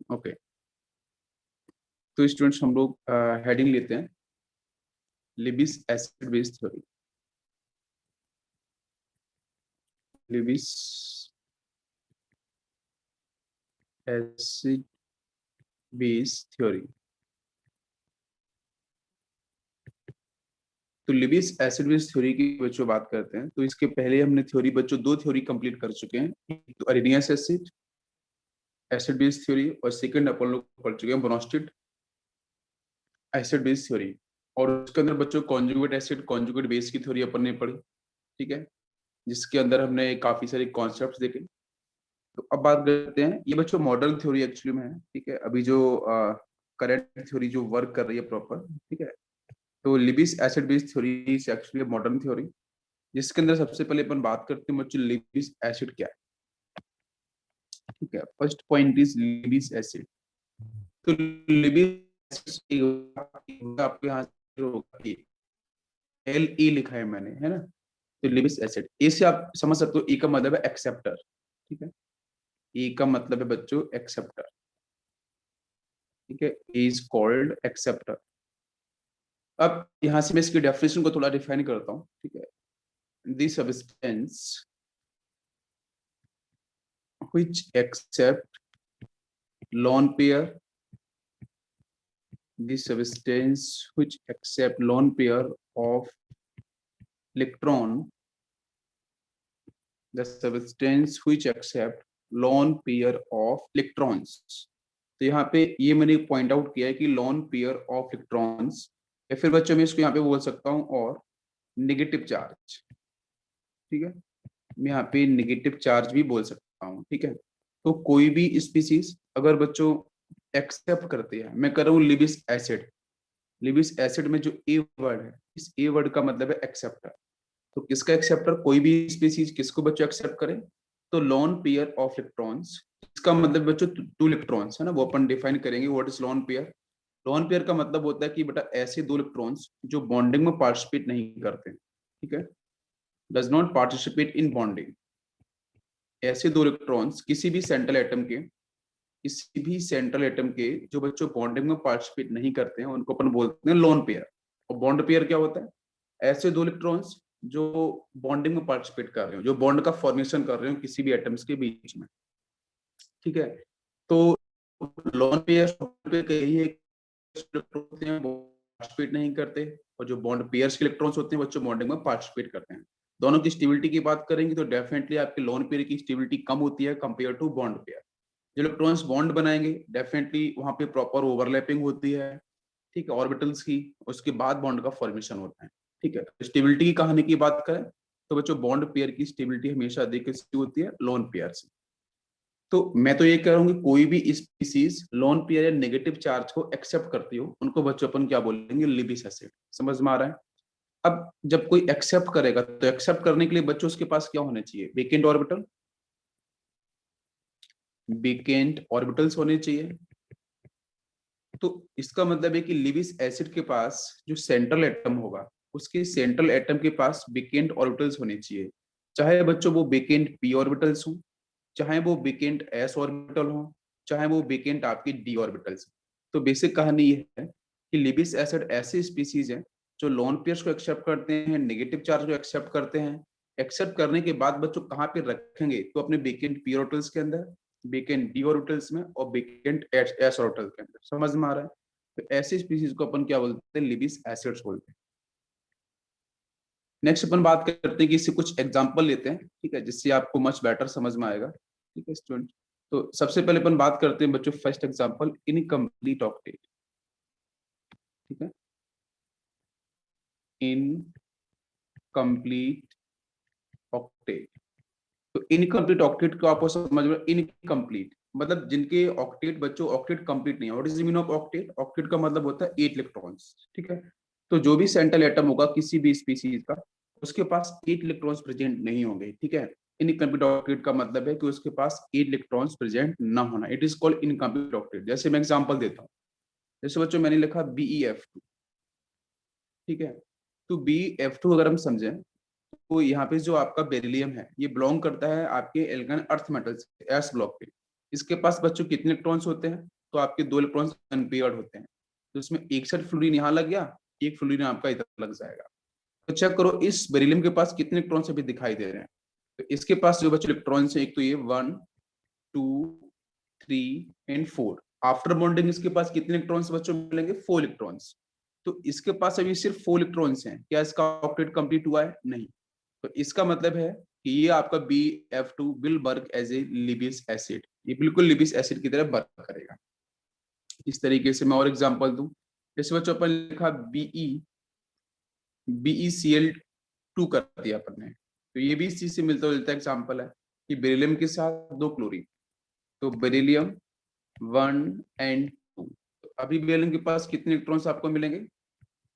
Okay, तो students हम लोग हेडिंग लेते हैं, Lewis acid base theory. Lewis acid base theory. तो लिबिस एसिड बेस थ्योरी की बच्चों बात करते हैं, तो इसके पहले हमने थ्योरी बच्चों दो थ्योरी कंप्लीट कर चुके हैं, एक तो Arrhenius acid acid base theory, और सेकंड अपन लोग पढ़ चुके हैं मोनोस्टेट एसिड बेस थ्योरी। और उसके अंदर बच्चों कॉन्जुगेट एसिड कॉन्जुगेट बेस की थ्योरी अपन ने पढ़ी, ठीक है, जिसके अंदर हमने काफी सारे कॉन्सेप्ट्स देखे। तो अब बात करते हैं, ये बच्चों मॉडर्न थ्योरी एक्चुअली में है, ठीक है, अभी जो करंट थ्योरी जो वर्क कर रही है प्रॉपर, ठीक है। तो Lewis acid base theory is actually modern theory, जिसके अंदर सबसे पहले अपन बात करते हैं बच्चों लिबिस एसिड क्या है, ठीक है। First point is Lewis acid. तो लिबिस आपके यहाँ एल ई लिखा है मैंने, है ना। तो लिबिस एसिड, ए से आप समझ सकते हो, ई का मतलब है एक्सेप्टर, ठीक है। ई का मतलब है बच्चों एक्सेप्टर, ठीक है, इज कॉल्ड एक्सेप्टर। अब यहां से मैं इसकी डेफिनेशन को थोड़ा डिफाइन करता हूँ, ठीक है। This substance which except lone pair, the substance which accept lone pair of electron, the substance which accept lone pair of electrons। तो यहाँ पे ये मैंने पॉइंट आउट किया है कि लॉन पेयर ऑफ इलेक्ट्रॉन्स, या फिर बच्चों मैं इसको यहाँ पे बोल सकता हूँ और नेगेटिव चार्ज, ठीक है, मैं यहाँ पे नेगेटिव चार्ज भी बोल सकता हूँ, ठीक है। तो कोई भी स्पीसीज अगर बच्चों एक्सेप्ट करते हैं, मैं कर रहा हूँ लिबिस एसिड, लिबिस एसिड में जो ए वर्ड है, इस ए वर्ड का मतलब है एक्सेप्टर। तो किसका एक्सेप्टर, कोई भी स्पीसीज किसको बच्चों एक्सेप्ट करे, तो लॉन पेयर ऑफ इलेक्ट्रॉन्स। इसका मतलब बच्चों टू इलेक्ट्रॉन्स है ना, वो अपन डिफाइन करेंगे what is lone pair. Lone pair का मतलब होता है कि बेटा ऐसे दो इलेक्ट्रॉन्स जो बॉन्डिंग में पार्टिसिपेट नहीं करते, ठीक है, does not participate in bonding. ऐसे दो इलेक्ट्रॉन्स किसी भी सेंट्रल एटम के, किसी भी सेंट्रल एटम के जो बच्चों बॉन्डिंग में पार्टिसिपेट नहीं करते हैं, उनको अपन बोलते हैं लोन पेयर। और बॉन्ड पेयर क्या होता है, ऐसे दो इलेक्ट्रॉन्स जो बॉन्डिंग में पार्टिसिपेट कर रहे हो, जो बॉन्ड का फॉर्मेशन कर रहे हो किसी भी एटम्स के बीच में, ठीक है। तो लोन पेयर यही है, पार्टिसिपेट नहीं करते, और जो बॉन्ड पेयर्स के इलेक्ट्रॉन्स होते हैं बच्चों बॉन्डिंग में पार्टिसिपेट करते हैं। दोनों की स्टेबिलिटी की बात करेंगे तो डेफिनेटली आपके लोन पेयर की स्टेबिलिटी कम होती है कंपेयर टू बॉन्ड पेयर। जो इलेक्ट्रॉन्स बॉन्ड बनाएंगे डेफिनेटली वहां पे प्रॉपर ओवरलैपिंग होती है, ठीक है, ऑर्बिटल्स की, उसके बाद बॉन्ड का फॉर्मेशन होता है, ठीक है। स्टेबिलिटी की कहानी की बात करें तो बच्चों बॉन्ड पेयर की स्टेबिलिटी हमेशा अधिक होती है लोन पेयर से। तो मैं तो ये कह रहा हूँ कि कोई भी स्पीसीज लोन पेयर या नेगेटिव चार्ज को एक्सेप्ट करती हो, उनको बच्चों अपन क्या बोलेंगे, लिबिस एसिड। समझ में आ रहा है। अब जब कोई एक्सेप्ट करेगा तो एक्सेप्ट करने के लिए बच्चों उसके पास क्या होना चाहिए, वेकेंट ऑर्बिटल, वेकेंट ऑर्बिटल्स होने चाहिए। तो इसका मतलब है कि लिबिस एसिड के पास जो सेंट्रल एटम होगा, उसके सेंट्रल एटम के पास वेकेंट ऑर्बिटल्स होने चाहिए, चाहे बच्चों वो वेकेंट पी ऑर्बिटल्स हो, चाहे वो वेकेंट एस ऑर्बिटल हो, चाहे वो वेकेंट आपके डी ऑर्बिटल्स। तो बेसिक कहानी ये है कि लिबिस एसिड ऐसे स्पीसीज हैं जो लोन पेयर्स को एक्सेप्ट करते हैं, नेगेटिव चार्ज को एक्सेप्ट करते हैं। एक्सेप्ट करने के बाद बच्चों कहाँ पे रखेंगे, तो अपने वेकेंट पी ऑर्बिटल्स के अंदर, वेकेंट डी ऑर्बिटल्स में, और वेकेंट एस ऑर्बिटल के अंदर। समझ में आ रहा है। तो ऐसे स्पीसीज को अपन क्या बोलते हैं, लिबिस एसिड्स बोलते हैं। नेक्स्ट अपन बात करते हैं कि इससे कुछ एग्जांपल लेते हैं, ठीक है, जिससे आपको मच बेटर समझ में आएगा, ठीक है स्टूडेंट। तो सबसे पहले अपन बात करते हैं बच्चों, फर्स्ट एग्जांपल इनकम्प्लीट ऑक्टेट, ठीक है, इनकम्प्लीट ऑक्टेट। तो इनकम्प्लीट ऑक्टेट को आपको समझ में, इनकम्प्लीट मतलब जिनके ऑक्टेट बच्चों ऑक्टेट कंप्लीट नहीं है। What is the meaning of octet, octet का मतलब होता है 8 इलेक्ट्रॉन्स, ठीक है। तो जो भी सेंट्रल एटम होगा किसी भी स्पीसीज का, उसके पास 8 इलेक्ट्रॉन्स प्रेजेंट नहीं होंगे, ठीक है। इनकम्प्लीट ऑक्टेट का मतलब है कि उसके पास 8 इलेक्ट्रॉन्स प्रेजेंट ना होना, it is called incomplete octet. जैसे मैं एग्जांपल देता हूँ, जैसे बच्चों मैंने लिखा BeF2, ठीक है। तो BeF2 अगर हम समझें, तो यहाँ पे जो आपका बेरिलियम है ये बिलोंग करता है आपके Alcon earth metals S block पे। इसके पास बच्चों कितने इलेक्ट्रॉन्स होते हैं, तो आपके 2 इलेक्ट्रॉन्स अनपेयर्ड होते हैं, तो इसमें 61 फ्लोरीन यहाँ लग गया, एक फ्लोरीन आपका इधर लग जाएगा। तो चेक करो इस बेरिलियम के पास कितने इलेक्ट्रॉन्स अभी दिखाई दे रहे हैं। तो इसके पास जो बच्चों इलेक्ट्रॉन्स है, एक तो ये 1 2 3 एंड 4। आफ्टर बॉन्डिंग इसके पास कितने इलेक्ट्रॉन्स बच्चों मिलेंगे, 4 इलेक्ट्रॉन्स। तो इसके पास अभी सिर्फ 4 इलेक्ट्रॉन्स हैं, क्या इसका ऑक्टेट कंप्लीट हुआ है, नहीं। तो इसका मतलब है कि ये आपका BF2 will work as a Lewis acid, ये बिल्कुल लिबिस एसिड की तरह वर्क करेगा। इस तरीके से मैं और एग्जांपल दूं, जैसे बच्चों अपन लिखा BeCl2 कर दिया अपन ने, तो ये भी इस चीज से मिलता जुलता एग्जांपल है कि बेरिलियम के साथ 2 क्लोरीन, तो बेरिलियम 1 एंड 2। तो अभी बेरिलियम के पास कितने इलेक्ट्रॉन्स आपको मिलेंगे,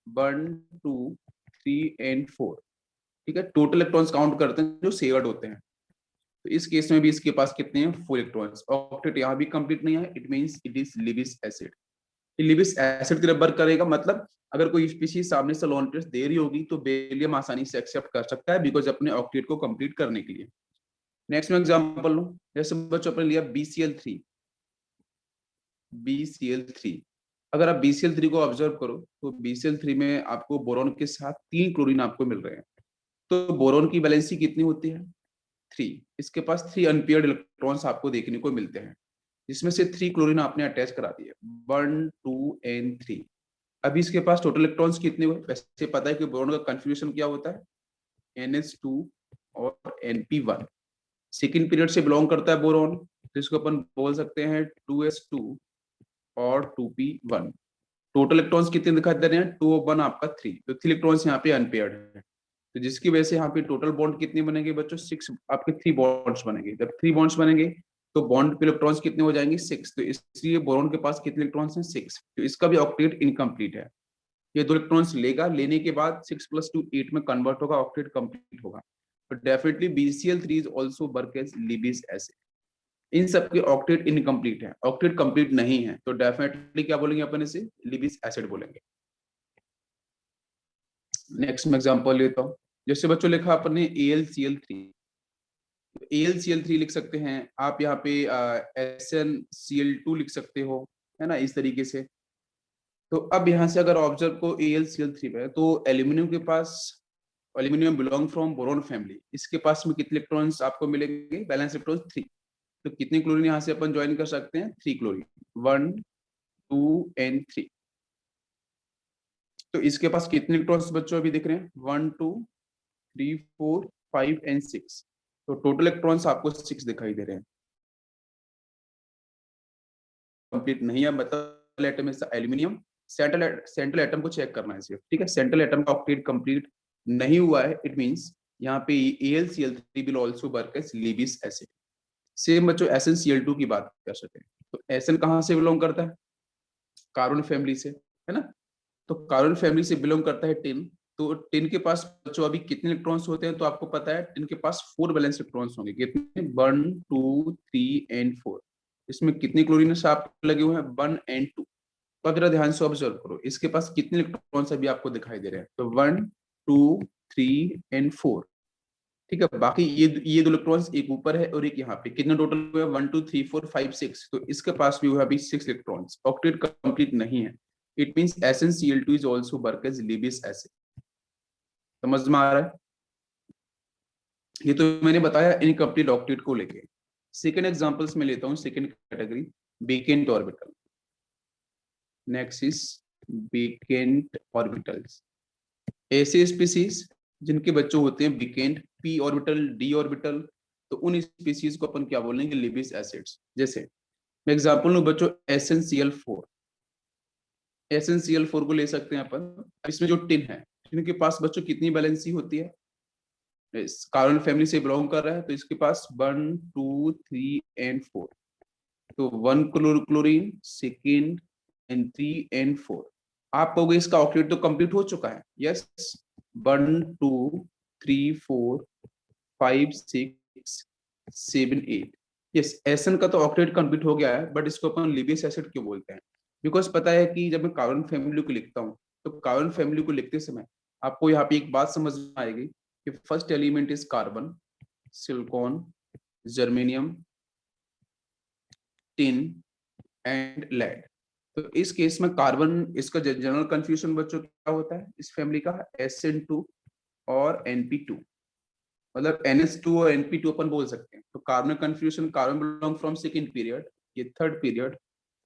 1 2 3 एंड 4। ठीक है, टोटल इलेक्ट्रॉन्स काउंट करते हैं जो शेयर्ड होते हैं। तो इस केस में भी इसके पास कितने हैं, 4 इलेक्ट्रॉन्स। ऑक्टेट यहाँ भी कंप्लीट नहीं है, it means it is Lewis acid. Lewis acid की तरह वर्क करेगा, मतलब अगर कोई स्पीशीज सामने से लॉन टेस्ट दे रही होगी तो बेरिलियम आसानी से एक्सेप्ट कर सकता है, बिकॉज अपने ऑक्टेट को कंप्लीट करने के लिए। नेक्स्ट में एग्जांपल लूं, जैसे बच्चों अपने लिया BCl3। अगर आप BCl3 को ऑब्जर्व करो तो BCl3 में आपको बोरॉन के साथ 3 क्लोरीन आपको मिल रहे हैं। तो बोरॉन की वैलेंसी कितनी होती है, 3। इसके पास 3 अनपेयर्ड इलेक्ट्रॉन्स आपको देखने को मिलते हैं, जिसमें से 3 क्लोरीन आपने अटैच करा दिए, 1 2 एंड 3। अभी इसके पास टोटल इलेक्ट्रॉन्स कितने हुए, वैसे पता है कि बोरॉन का कन्फिग्यूरेशन क्या होता है, NH2 और NP1। सेकेंड पीरियड से बिलोंग करता है बोरॉन, तो इसको अपन बोल सकते हैं 2s2 और 2p1। टोटल इलेक्ट्रॉन्स कितने दिखाई दे रहे हैं, 2 और 1 आपका 3, तो 3 इलेक्ट्रॉन्स यहाँ पे अनपेयर्ड है। तो जिसकी वजह से यहाँ पे टोटल बॉन्ड कितने बनेंगे बच्चों, 6 आपके 3 बॉन्ड्स बनेंगे। जब 3 बॉन्ड्स बनेंगे तो बॉन्ड पे इलेक्ट्रॉन्स कितने हो जाएंगे, 6। तो इसलिए बोरॉन के पास कितने इलेक्ट्रॉन्स हैं, 6। तो इसका भी ऑक्टेट इनकम्प्लीट है। ये 2 इलेक्ट्रॉन्स लेगा, लेने के बाद 6 + 2 8 में कन्वर्ट होगा, ऑक्टेट कंप्लीट होगा। तो definitely BCl3 is also work as Lewis acid. इन सब के ऑक्टेट इनकम्प्लीट है, ऑक्टेट कंप्लीट नहीं है, तो डेफिनेटली क्या बोलेंगे अपन इसे, लिबिस एसिड बोलेंगे। नेक्स्ट में एग्जांपल लेता हूं, जैसे बच्चों लिखा अपन ने AlCl3। AlCl3 लिख सकते हैं आप, यहाँ पे SnCl2 लिख सकते हो, है ना, इस तरीके से। तो अब यहाँ से अगर ऑब्जर्व को AlCl3 पे, तो एल्यूमिनियम के पास, aluminium belong from boron family, इसके पास में कितने इलेक्ट्रॉन्स आपको मिलेंगे, बैलेंस इलेक्ट्रॉन्स 3। तो कितने क्लोरीन यहाँ से अपन ज्वाइन कर सकते हैं, 3 क्लोरीन, 1 2 एंड 3। तो इसके पास कितने इलेक्ट्रॉन्स बच्चों अभी दिख रहे हैं, 1 2 3 4 5 एंड 6। तो टोटल इलेक्ट्रॉन्स आपको 6 दिखाई दे रहे हैं। कंप्लीट नहीं है, मतलब atom is aluminium. Central atom को चेक करना है सिर्फ, ठीक है। सेंट्रल एटम का ऑक्टेट कंप्लीट नहीं हुआ है, इट मींस यहाँ पे AlCl3 will also work as Lewis acid. Same बच्चों SnCl2 की बात कर सकते हैं, तो Sn कहाँ से बिलोंग करता है, कार्बन फैमिली से, है ना। तो कार्बन फैमिली से बिलोंग करता है टिन। तो टिन के पास बच्चों अभी कितने इलेक्ट्रॉन्स होते हैं, तो आपको पता है टिन के पास 4 वैलेंस इलेक्ट्रॉन्स होंगे, कितने, 1 2 3 एंड 4। इसमें कितने क्लोरीन आप लगे हुए हैं, 1 एंड 2। तो अगर ध्यान से ऑब्जर्व करो, इसके पास कितने इलेक्ट्रॉन्स अभी आपको दिखाई दे रहे हैं, तो 1 2 3 एंड 4। ठीक है, बाकी ये 2 इलेक्ट्रॉन्स एक ऊपर है और एक यहाँ पे, कितने टोटल हुए, 1 2 3 4 5 6। तो इसके पास भी हुआ अभी 6 इलेक्ट्रॉन्स, ऑक्टेट कंप्लीट नहीं है। It means SnCl2 is also work as Lewis acid. समझ में आ रहा है, ये तो मैंने बताया इनकम्प्लीट ऑक्टेट को लेके। सेकंड एग्जांपल्स में लेता हूँ, second category, vacant orbital. Next is vacant orbitals, ऐसे स्पीसीज जिनके बच्चों होते हैं vacant, p orbital, d orbital. तो उन स्पीसीज को अपन क्या बोलेंगे, लिबिस एसिड्स। जैसे मैं एग्जांपल लूं बच्चों, SnCl4। SnCl4 को ले सकते हैं अपन। इसमें जो टिन है, टिन के पास बच्चों कितनी वैलेंसी होती है, कार्बन फैमिली से बिलोंग कर रहा है, तो इसके पास 1 2 3 एंड 4। तो 1 क्लोरीन, सेकेंड एंड 3 एंड 4। आप कहोगे इसका ऑक्टेट तो कंप्लीट हो चुका है, यस। 1 2 3 4 5 6 7 8, यस। एसन का तो ऑक्टेट कंप्लीट हो गया है, बट इसको अपन लिबिस एसिड क्यों बोलते हैं, बिकॉज पता है कि जब मैं कार्बन फैमिली को लिखता हूँ, तो कार्बन फैमिली को लिखते समय आपको यहाँ पे एक बात समझ में आएगी कि first element is carbon, silicon, germanium, tin and lead. तो इस केस में कार्बन, इसका जनरल कंफ्यूजन बच्चों क्या होता है इस फैमिली का, SN2 और NP2, मतलब NH2 और NP2 अपन बोल सकते हैं। तो carbon confusion, carbon belong from second period, ये third period,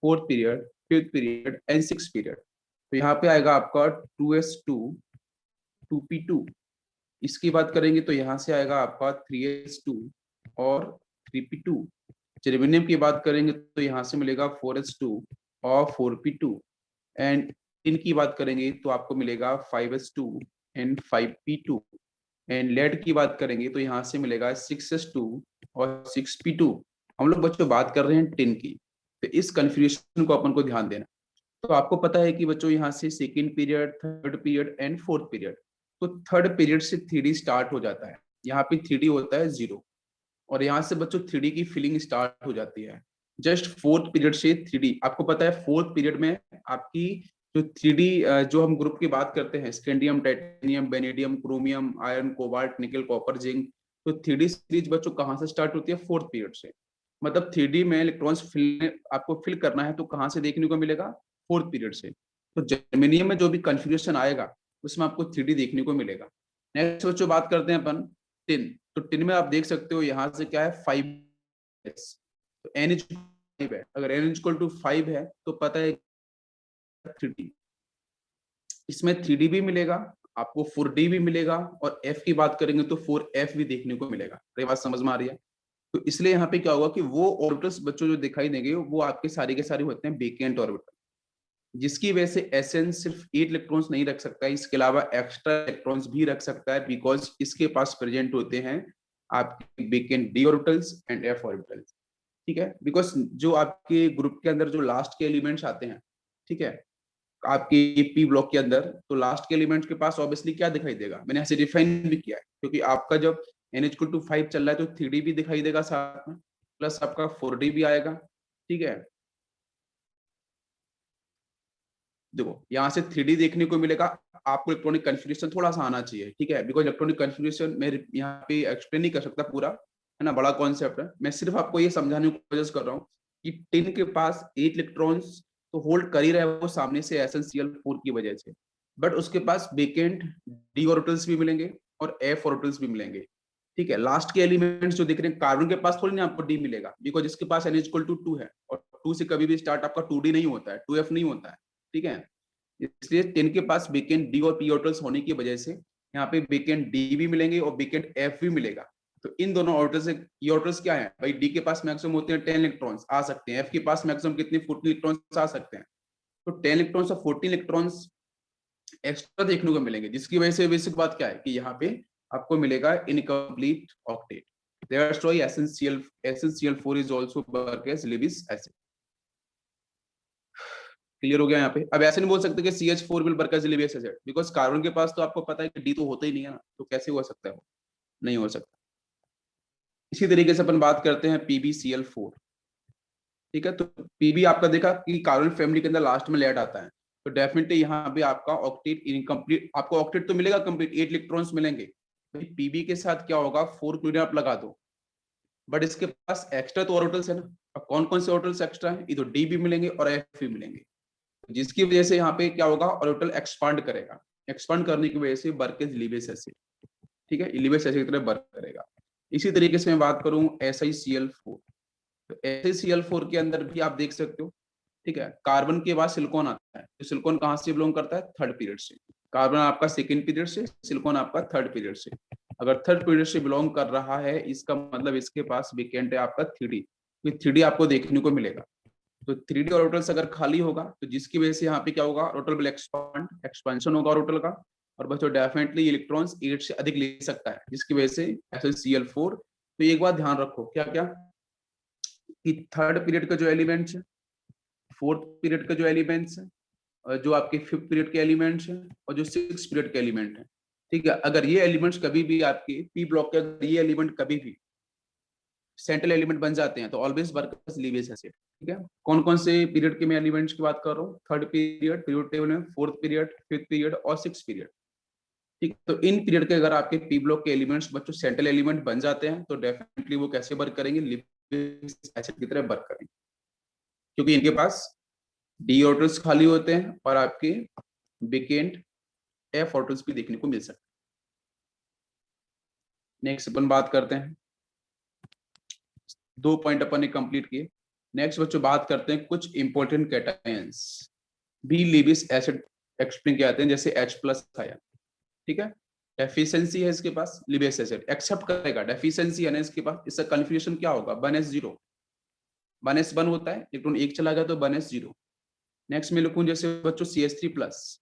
fourth period, fifth period and six period. तो यहाँ पे आएगा आपका 2s2 2p2। इसकी बात करेंगे तो यहाँ से आएगा आपका 3s2 और 3p2। जर्मेनियम की बात करेंगे तो यहाँ से मिलेगा 4s2 और 4p2। एंड इनकी बात करेंगे तो आपको मिलेगा 5s2 and 5p2। And lead की बात करेंगे तो यहाँ से मिलेगा 6s2 और 6p2। हम लोग बच्चों बात कर रहे हैं टिन की, तो इस कंफ्यूजन को अपन को ध्यान देना। तो आपको पता है कि बच्चों यहाँ से second period, third period and fourth period, तो थर्ड पीरियड से 3D स्टार्ट हो जाता है। यहाँ पे 3D होता है 0, और यहाँ से बच्चों 3D की फिलिंग स्टार्ट हो जाती है। जस्ट फोर्थ पीरियड से 3D, आपको पता है फोर्थ पीरियड में आपकी जो 3D, जो हम ग्रुप की बात करते हैं, scandium, titanium, vanadium, chromium, iron, cobalt, निकल, कॉपर, जिंक, तो 3D सीरीज बच्चों कहाँ से स्टार्ट होती है, फोर्थ पीरियड से। मतलब 3D में इलेक्ट्रॉन्स फिल, आपको फिल करना है तो कहाँ से देखने को मिलेगा, फोर्थ पीरियड से। तो जर्मेनियम में जो भी कन्फ्यूजन आएगा उसमें आपको 3D देखने को मिलेगा। नेक्स्ट बच्चों बात करते हैं अपन टिन। तो टिन में आप देख सकते हो यहाँ से क्या है, 5s, तो NH5 है। अगर N=5 है तो पता है 3D, इसमें 3D भी मिलेगा आपको, 4D भी मिलेगा, और F की बात करेंगे तो 4F भी देखने को मिलेगा। ये बात समझ में आ रही है? तो इसलिए यहाँ पे क्या होगा कि वो ऑर्बिटल्स बच्चों जो दिखाई देंगे वो आपके सारे के सारे होते हैं वेकेंट ऑर्बिटल, जिसकी वजह से SN सिर्फ 8 इलेक्ट्रॉन्स नहीं रख सकता है, इसके अलावा एक्स्ट्रा इलेक्ट्रॉन्स भी रख सकता है, बिकॉज इसके पास प्रेजेंट होते हैं आपके vacant D orbitals and F orbitals. ठीक है, बिकॉज जो आपके ग्रुप के अंदर जो लास्ट के एलिमेंट्स आते हैं, ठीक है, आपके पी ब्लॉक के अंदर, तो लास्ट के एलिमेंट के पास ऑब्वियसली क्या दिखाई देगा, मैंने ऐसे डिफाइन भी किया है, क्योंकि आपका जब NH=5 चल रहा है तो 3D भी दिखाई देगा साथ में, प्लस आपका 4D भी आएगा। ठीक है, देखो यहाँ से 3D देखने को मिलेगा आपको। इलेक्ट्रॉनिक कंफ्यूजन थोड़ा सा आना चाहिए, ठीक है, बिकॉज इलेक्ट्रॉनिक कंफ्यूजन मैं यहाँ पे एक्सप्लेन नहीं कर सकता पूरा, है ना, बड़ा कॉन्सेप्ट है। मैं सिर्फ आपको ये समझाने की कोशिश कर रहा हूँ कि टिन के पास 8 इलेक्ट्रॉन्स तो होल्ड कर ही रहा है वो सामने से SnCl4 की वजह से, बट उसके पास वेकेंट D ऑर्बिटल्स भी मिलेंगे और F ऑर्बिटल्स भी मिलेंगे। ठीक है, लास्ट के एलिमेंट्स जो दिख रहे हैं, कार्बन के पास थोड़ी ना आपको D मिलेगा, बिकॉज इसके पास NH=2 है, और 2 से कभी भी स्टार्ट आपका 2D नहीं होता है, 2F नहीं होता है। ठीक है, इसलिए 10 के पास वेकेंट D और P ऑर्बिटल्स होने की वजह से यहाँ पे वेकेंट D भी मिलेंगे और वेकेंट F भी मिलेगा। तो इन दोनों ऑर्बिटल्स से E ऑर्बिटल्स क्या है भाई, D के पास मैक्सिमम होते हैं 10 इलेक्ट्रॉन्स आ सकते हैं, F के पास मैक्सिमम कितने, 14 इलेक्ट्रॉन्स आ सकते हैं। तो 10 इलेक्ट्रॉन्स और 14 इलेक्ट्रॉन्स एक्स्ट्रा देखने को मिलेंगे, जिसकी वजह से बेसिक बात क्या है कि यहाँ पे आपको मिलेगा incomplete octet. That's why SnCl4 is also work as Lewis acid। Clear हो गया यहाँ पे? अब ऐसे नहीं बोल सकते कि CH4 will work as Lewis acid, because carbon के पास तो आपको पता है कि D तो होता ही नहीं है ना, तो कैसे हो सकता है वो, नहीं हो सकता। इसी तरीके से अपन बात करते हैं PbCl4। ठीक है, तो Pb आपका देखा कि कार्बन फैमिली के अंदर लास्ट में लेड आता है, तो डेफिनेटली यहाँ पे आपका ऑक्टेट इनकम्प्लीट, आपको ऑक्टेट तो मिलेगा कंप्लीट, 8 इलेक्ट्रॉन्स मिलेंगे। भाई Pb के साथ क्या होगा, 4 क्लोरीन आप लगा दो, बट इसके पास एक्स्ट्रा तो ऑर्बिटल्स है ना। अब कौन कौन से ऑर्बिटल्स एक्स्ट्रा है, ये तो D भी मिलेंगे और F भी मिलेंगे, जिसकी वजह से यहाँ पे क्या होगा, ऑर्बिटल एक्सपांड करेगा। एक्सपांड करने की वजह से वर्क इज Lewis acid। ठीक है, Lewis acid की तरह वर्क करेगा। इसी तरीके से मैं बात करूं SiCl4, तो SiCl4 के अंदर भी आप देख सकते हो, ठीक है, कार्बन के बाद सिलिकॉन आता है, तो सिलिकॉन कहाँ से बिलोंग करता है, थर्ड पीरियड से। कार्बन आपका सेकेंड पीरियड से, सिलिकॉन आपका थर्ड पीरियड से। अगर थर्ड पीरियड से बिलोंग कर रहा है, इसका मतलब इसके पास वेकेंट है आपका 3D, तो 3D आपको देखने को मिलेगा। तो 3D ऑर्बिटल्स अगर खाली होगा तो जिसकी वजह से यहाँ पे क्या होगा, ऑर्बिटल विल एक्सपांड, एक्सपेंशन होगा ऑर्बिटल का, और बच्चों डेफिनेटली इलेक्ट्रॉन्स 8 से अधिक ले सकता है, जिसकी वजह से SiCl4। तो एक बात ध्यान रखो, क्या क्या, कि थर्ड पीरियड का जो एलिमेंट्स है, फोर्थ पीरियड का जो एलिमेंट्स है, और जो आपके फिफ्थ पीरियड के एलिमेंट्स हैं, और जो सिक्स पीरियड के एलिमेंट है, ठीक है, अगर ये एलिमेंट्स कभी भी आपके पी ब्लॉक के अगर ये एलिमेंट कभी भी सेंट्रल एलिमेंट बन जाते हैं तो always work as Lewis acid। ठीक है, कौन कौन से पीरियड के मैं एलिमेंट्स की बात कर रहा हूँ, थर्ड पीरियड, पीरियड टेबल में फोर्थ पीरियड, फिफ्थ पीरियड और सिक्स पीरियड। ठीक, तो इन पीरियड के अगर आपके पी ब्लॉक के एलिमेंट्स बच्चों सेंट्रल एलिमेंट बन जाते हैं तो डेफिनेटली वो कैसे वर्क करेंगे, Lewis acid की तरह वर्क करेंगे। क्योंकि इनके पास डी ऑर्बिटल्स खाली होते हैं और आपके वेकेंट एफ ऑर्बिटल्स भी देखने को मिल सकते हैं। नेक्स्ट अपन बात करते हैं, 2 पॉइंट अपन ने कंप्लीट किए। नेक्स्ट बच्चों बात करते हैं कुछ इंपॉर्टेंट कैटायंस भी लिविस एसिड एक्सप्लेन किए जाते हैं, जैसे H+ आया, ठीक है, डेफिशिएंसी है इसके पास, लिविस एसिड एक्सेप्ट करेगा, डेफिशिएंसी है ना इसके पास, इसका कन्फ्यूजन क्या होगा, 1s0, 1s1 होता है, इलेक्ट्रॉन 1 चला गया तो 1s0। नेक्स्ट में लिखूं जैसे बच्चों CH3+,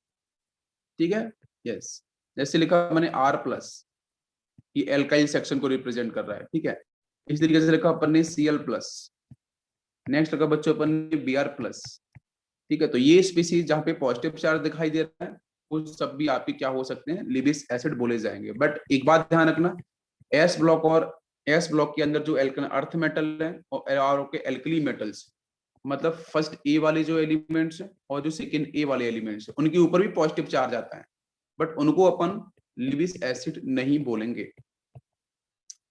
ठीक है, यस, जैसे लिखा मैंने R+, ये एल्काइल सेक्शन को रिप्रेजेंट कर रहा है, ठीक है। इस तरीके से लिखा अपन ने Cl+, नेक्स्ट लिखा बच्चों अपन ने Br+, ठीक है। तो ये स्पीसीज जहाँ पे पॉजिटिव चार्ज दिखाई दे रहा है वो सब भी आपके क्या हो सकते हैं, लिविस एसिड बोले जाएंगे। बट एक बात ध्यान रखना, एस ब्लॉक और एस ब्लॉक के अंदर जो अर्थ मेटल है और एल्कली मेटल्स, मतलब फर्स्ट ए वाले जो एलिमेंट्स है और जो सेकंड ए वाले एलिमेंट्स है, उनके ऊपर भी पॉजिटिव चार्ज आता है, बट उनको अपन लिविस एसिड नहीं बोलेंगे,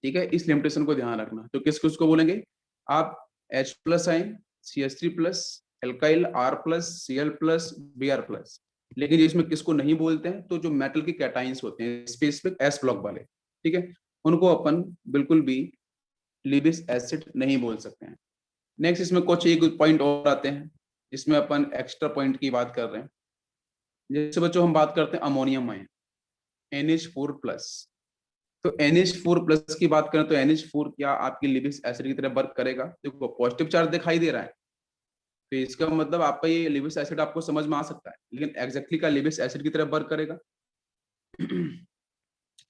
ठीक है। इस लिमिटेशन को ध्यान रखना। तो किस किसको बोलेंगे आप, H+ ion, CH3+, alkyl R+, Cl+, Br+, लेकिन इसमें किसको नहीं बोलते हैं, तो जो मेटल के कैटाइंस होते हैं स्पेसिफिक एस ब्लॉक वाले, ठीक है, उनको अपन बिल्कुल भी लिविस एसिड नहीं बोल सकते हैं। नेक्स्ट इसमें कुछ एक पॉइंट और आते हैं, इसमें अपन एक्स्ट्रा पॉइंट की बात कर रहे हैं। जैसे बच्चों हम बात करते हैं अमोनियम आयन, NH4+, तो NH4+ की बात करें तो NH4 क्या आपकी लिविस एसिड की तरह वर्क करेगा, देखो पॉजिटिव चार्ज दिखाई दे रहा है, तो इसका मतलब आपका ये लिविस एसिड आपको समझ में आ सकता है, लेकिन एग्जैक्टली का लिविस एसिड की तरह वर्क करेगा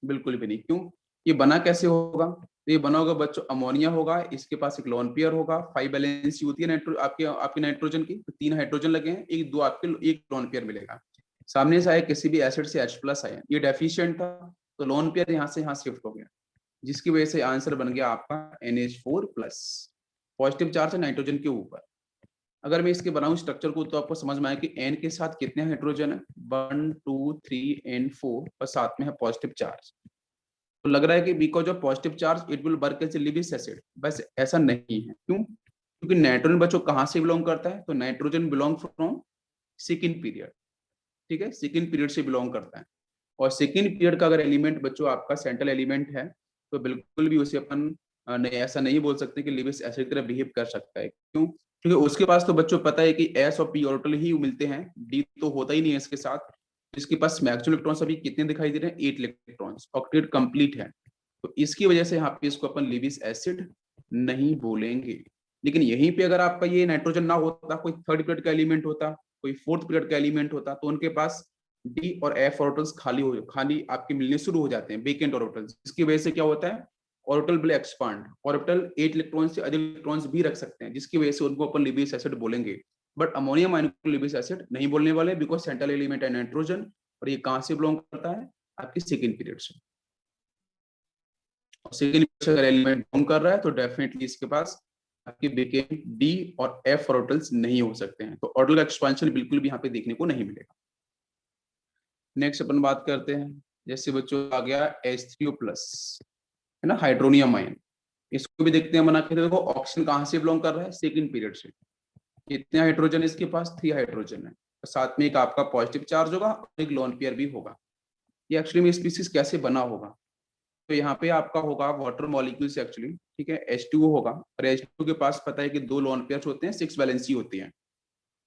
बिल्कुल भी नहीं। क्यों, ये बना कैसे होगा, तो ये बना होगा बच्चों, अमोनिया होगा, इसके पास एक लोन पेयर होगा, 5 वैलेंसी होती है आपके नाइट्रोजन की, तो 3 हाइड्रोजन लगे हैं, एक दो आपके एक लोन पेयर मिलेगा। सामने से आए किसी भी एसिड से H+ आया, ये डेफिशिएंट था, तो लोन पेयर यहाँ से यहाँ शिफ्ट हो गया, जिसकी वजह से आंसर बन गया आपका NH4+, पॉजिटिव चार्ज है नाइट्रोजन के ऊपर। अगर मैं इसके बनाऊं स्ट्रक्चर को, तो आपको समझ में आए कि N के साथ कितने हाइड्रोजन है, 1 2 3 and 4, और साथ में है पॉजिटिव चार्ज। तो लग रहा है कि because of positive charge it will work as Lewis acid, बस ऐसा नहीं है। क्यों, क्योंकि नाइट्रोजन बच्चों कहां से बिलोंग करता है, तो nitrogen belong from second period, ठीक है, सेकंड पीरियड से बिलोंग करता है। और सेकंड पीरियड का अगर एलिमेंट बच्चों आपका सेंट्रल एलिमेंट है, तो बिल्कुल भी उसे अपन नहीं, ऐसा नहीं बोल सकते कि लिविस एसिड की तरह बिहेव कर सकता है। क्यों, क्योंकि उसके पास तो बच्चों पता है कि S और P ऑर्बिटल ही मिलते हैं, D तो होता ही नहीं है इसके साथ। इसके पास मैक्सिमम इलेक्ट्रॉन्स अभी कितने दिखाई दे रहे हैं, 8 इलेक्ट्रॉन्स, ऑक्टेट कंप्लीट है, तो इसकी वजह से यहाँ पे इसको अपन लिविस एसिड नहीं बोलेंगे। लेकिन यहीं पे अगर आपका ये नाइट्रोजन ना होता, कोई थर्ड पीरियड का एलिमेंट होता, कोई फोर्थ पीरियड का एलिमेंट होता, तो उनके पास डी और एफ ऑर्बिटल्स खाली आपके मिलने शुरू हो जाते हैं, वेकेंट ऑर्बिटल्स, जिसकी वजह से क्या होता है, orbital will expand, orbital 8 electron से अधिक इलेक्ट्रॉन्स भी रख सकते हैं, जिसकी वजह से उनको अपन लिविस एसिड बोलेंगे। बट अमोनियम आयन को लिविस एसिड नहीं बोलने वाले, बिकॉज सेंट्रल एलिमेंट है नाइट्रोजन, और ये कहां से बिलोंग करता है, आपकी सेकेंड पीरियड से। और सेकेंड पीरियड से अगर एलिमेंट बिलोंग कर रहा है, तो डेफिनेटली इसके पास आपके वेकेंट डी और एफ ऑर्बिटल्स नहीं हो सकते हैं, तो ऑर्बिटल का एक्सपांशन बिल्कुल भी यहाँ पे देखने को नहीं मिलेगा। नेक्स्ट अपन बात करते हैं, जैसे बच्चों आ गया H3O+, है ना, हाइड्रोनियम आयन, इसको भी देखते हैं बना के। देखो ऑक्सीजन कहां से बिलोंग कर रहा है, सेकंड पीरियड से। कितने हाइड्रोजन इसके पास, 3 हाइड्रोजन है, और साथ में एक आपका पॉजिटिव चार्ज होगा और एक लोन पेयर भी होगा। ये एक्चुअली में स्पीसीज कैसे बना होगा, तो यहाँ पे आपका होगा वाटर मॉलिक्यूल्स एक्चुअली, ठीक है, H2O होगा, और H2O के पास पता है कि 2 लोन पेयर्स होते हैं, 6 वैलेंसी होती है,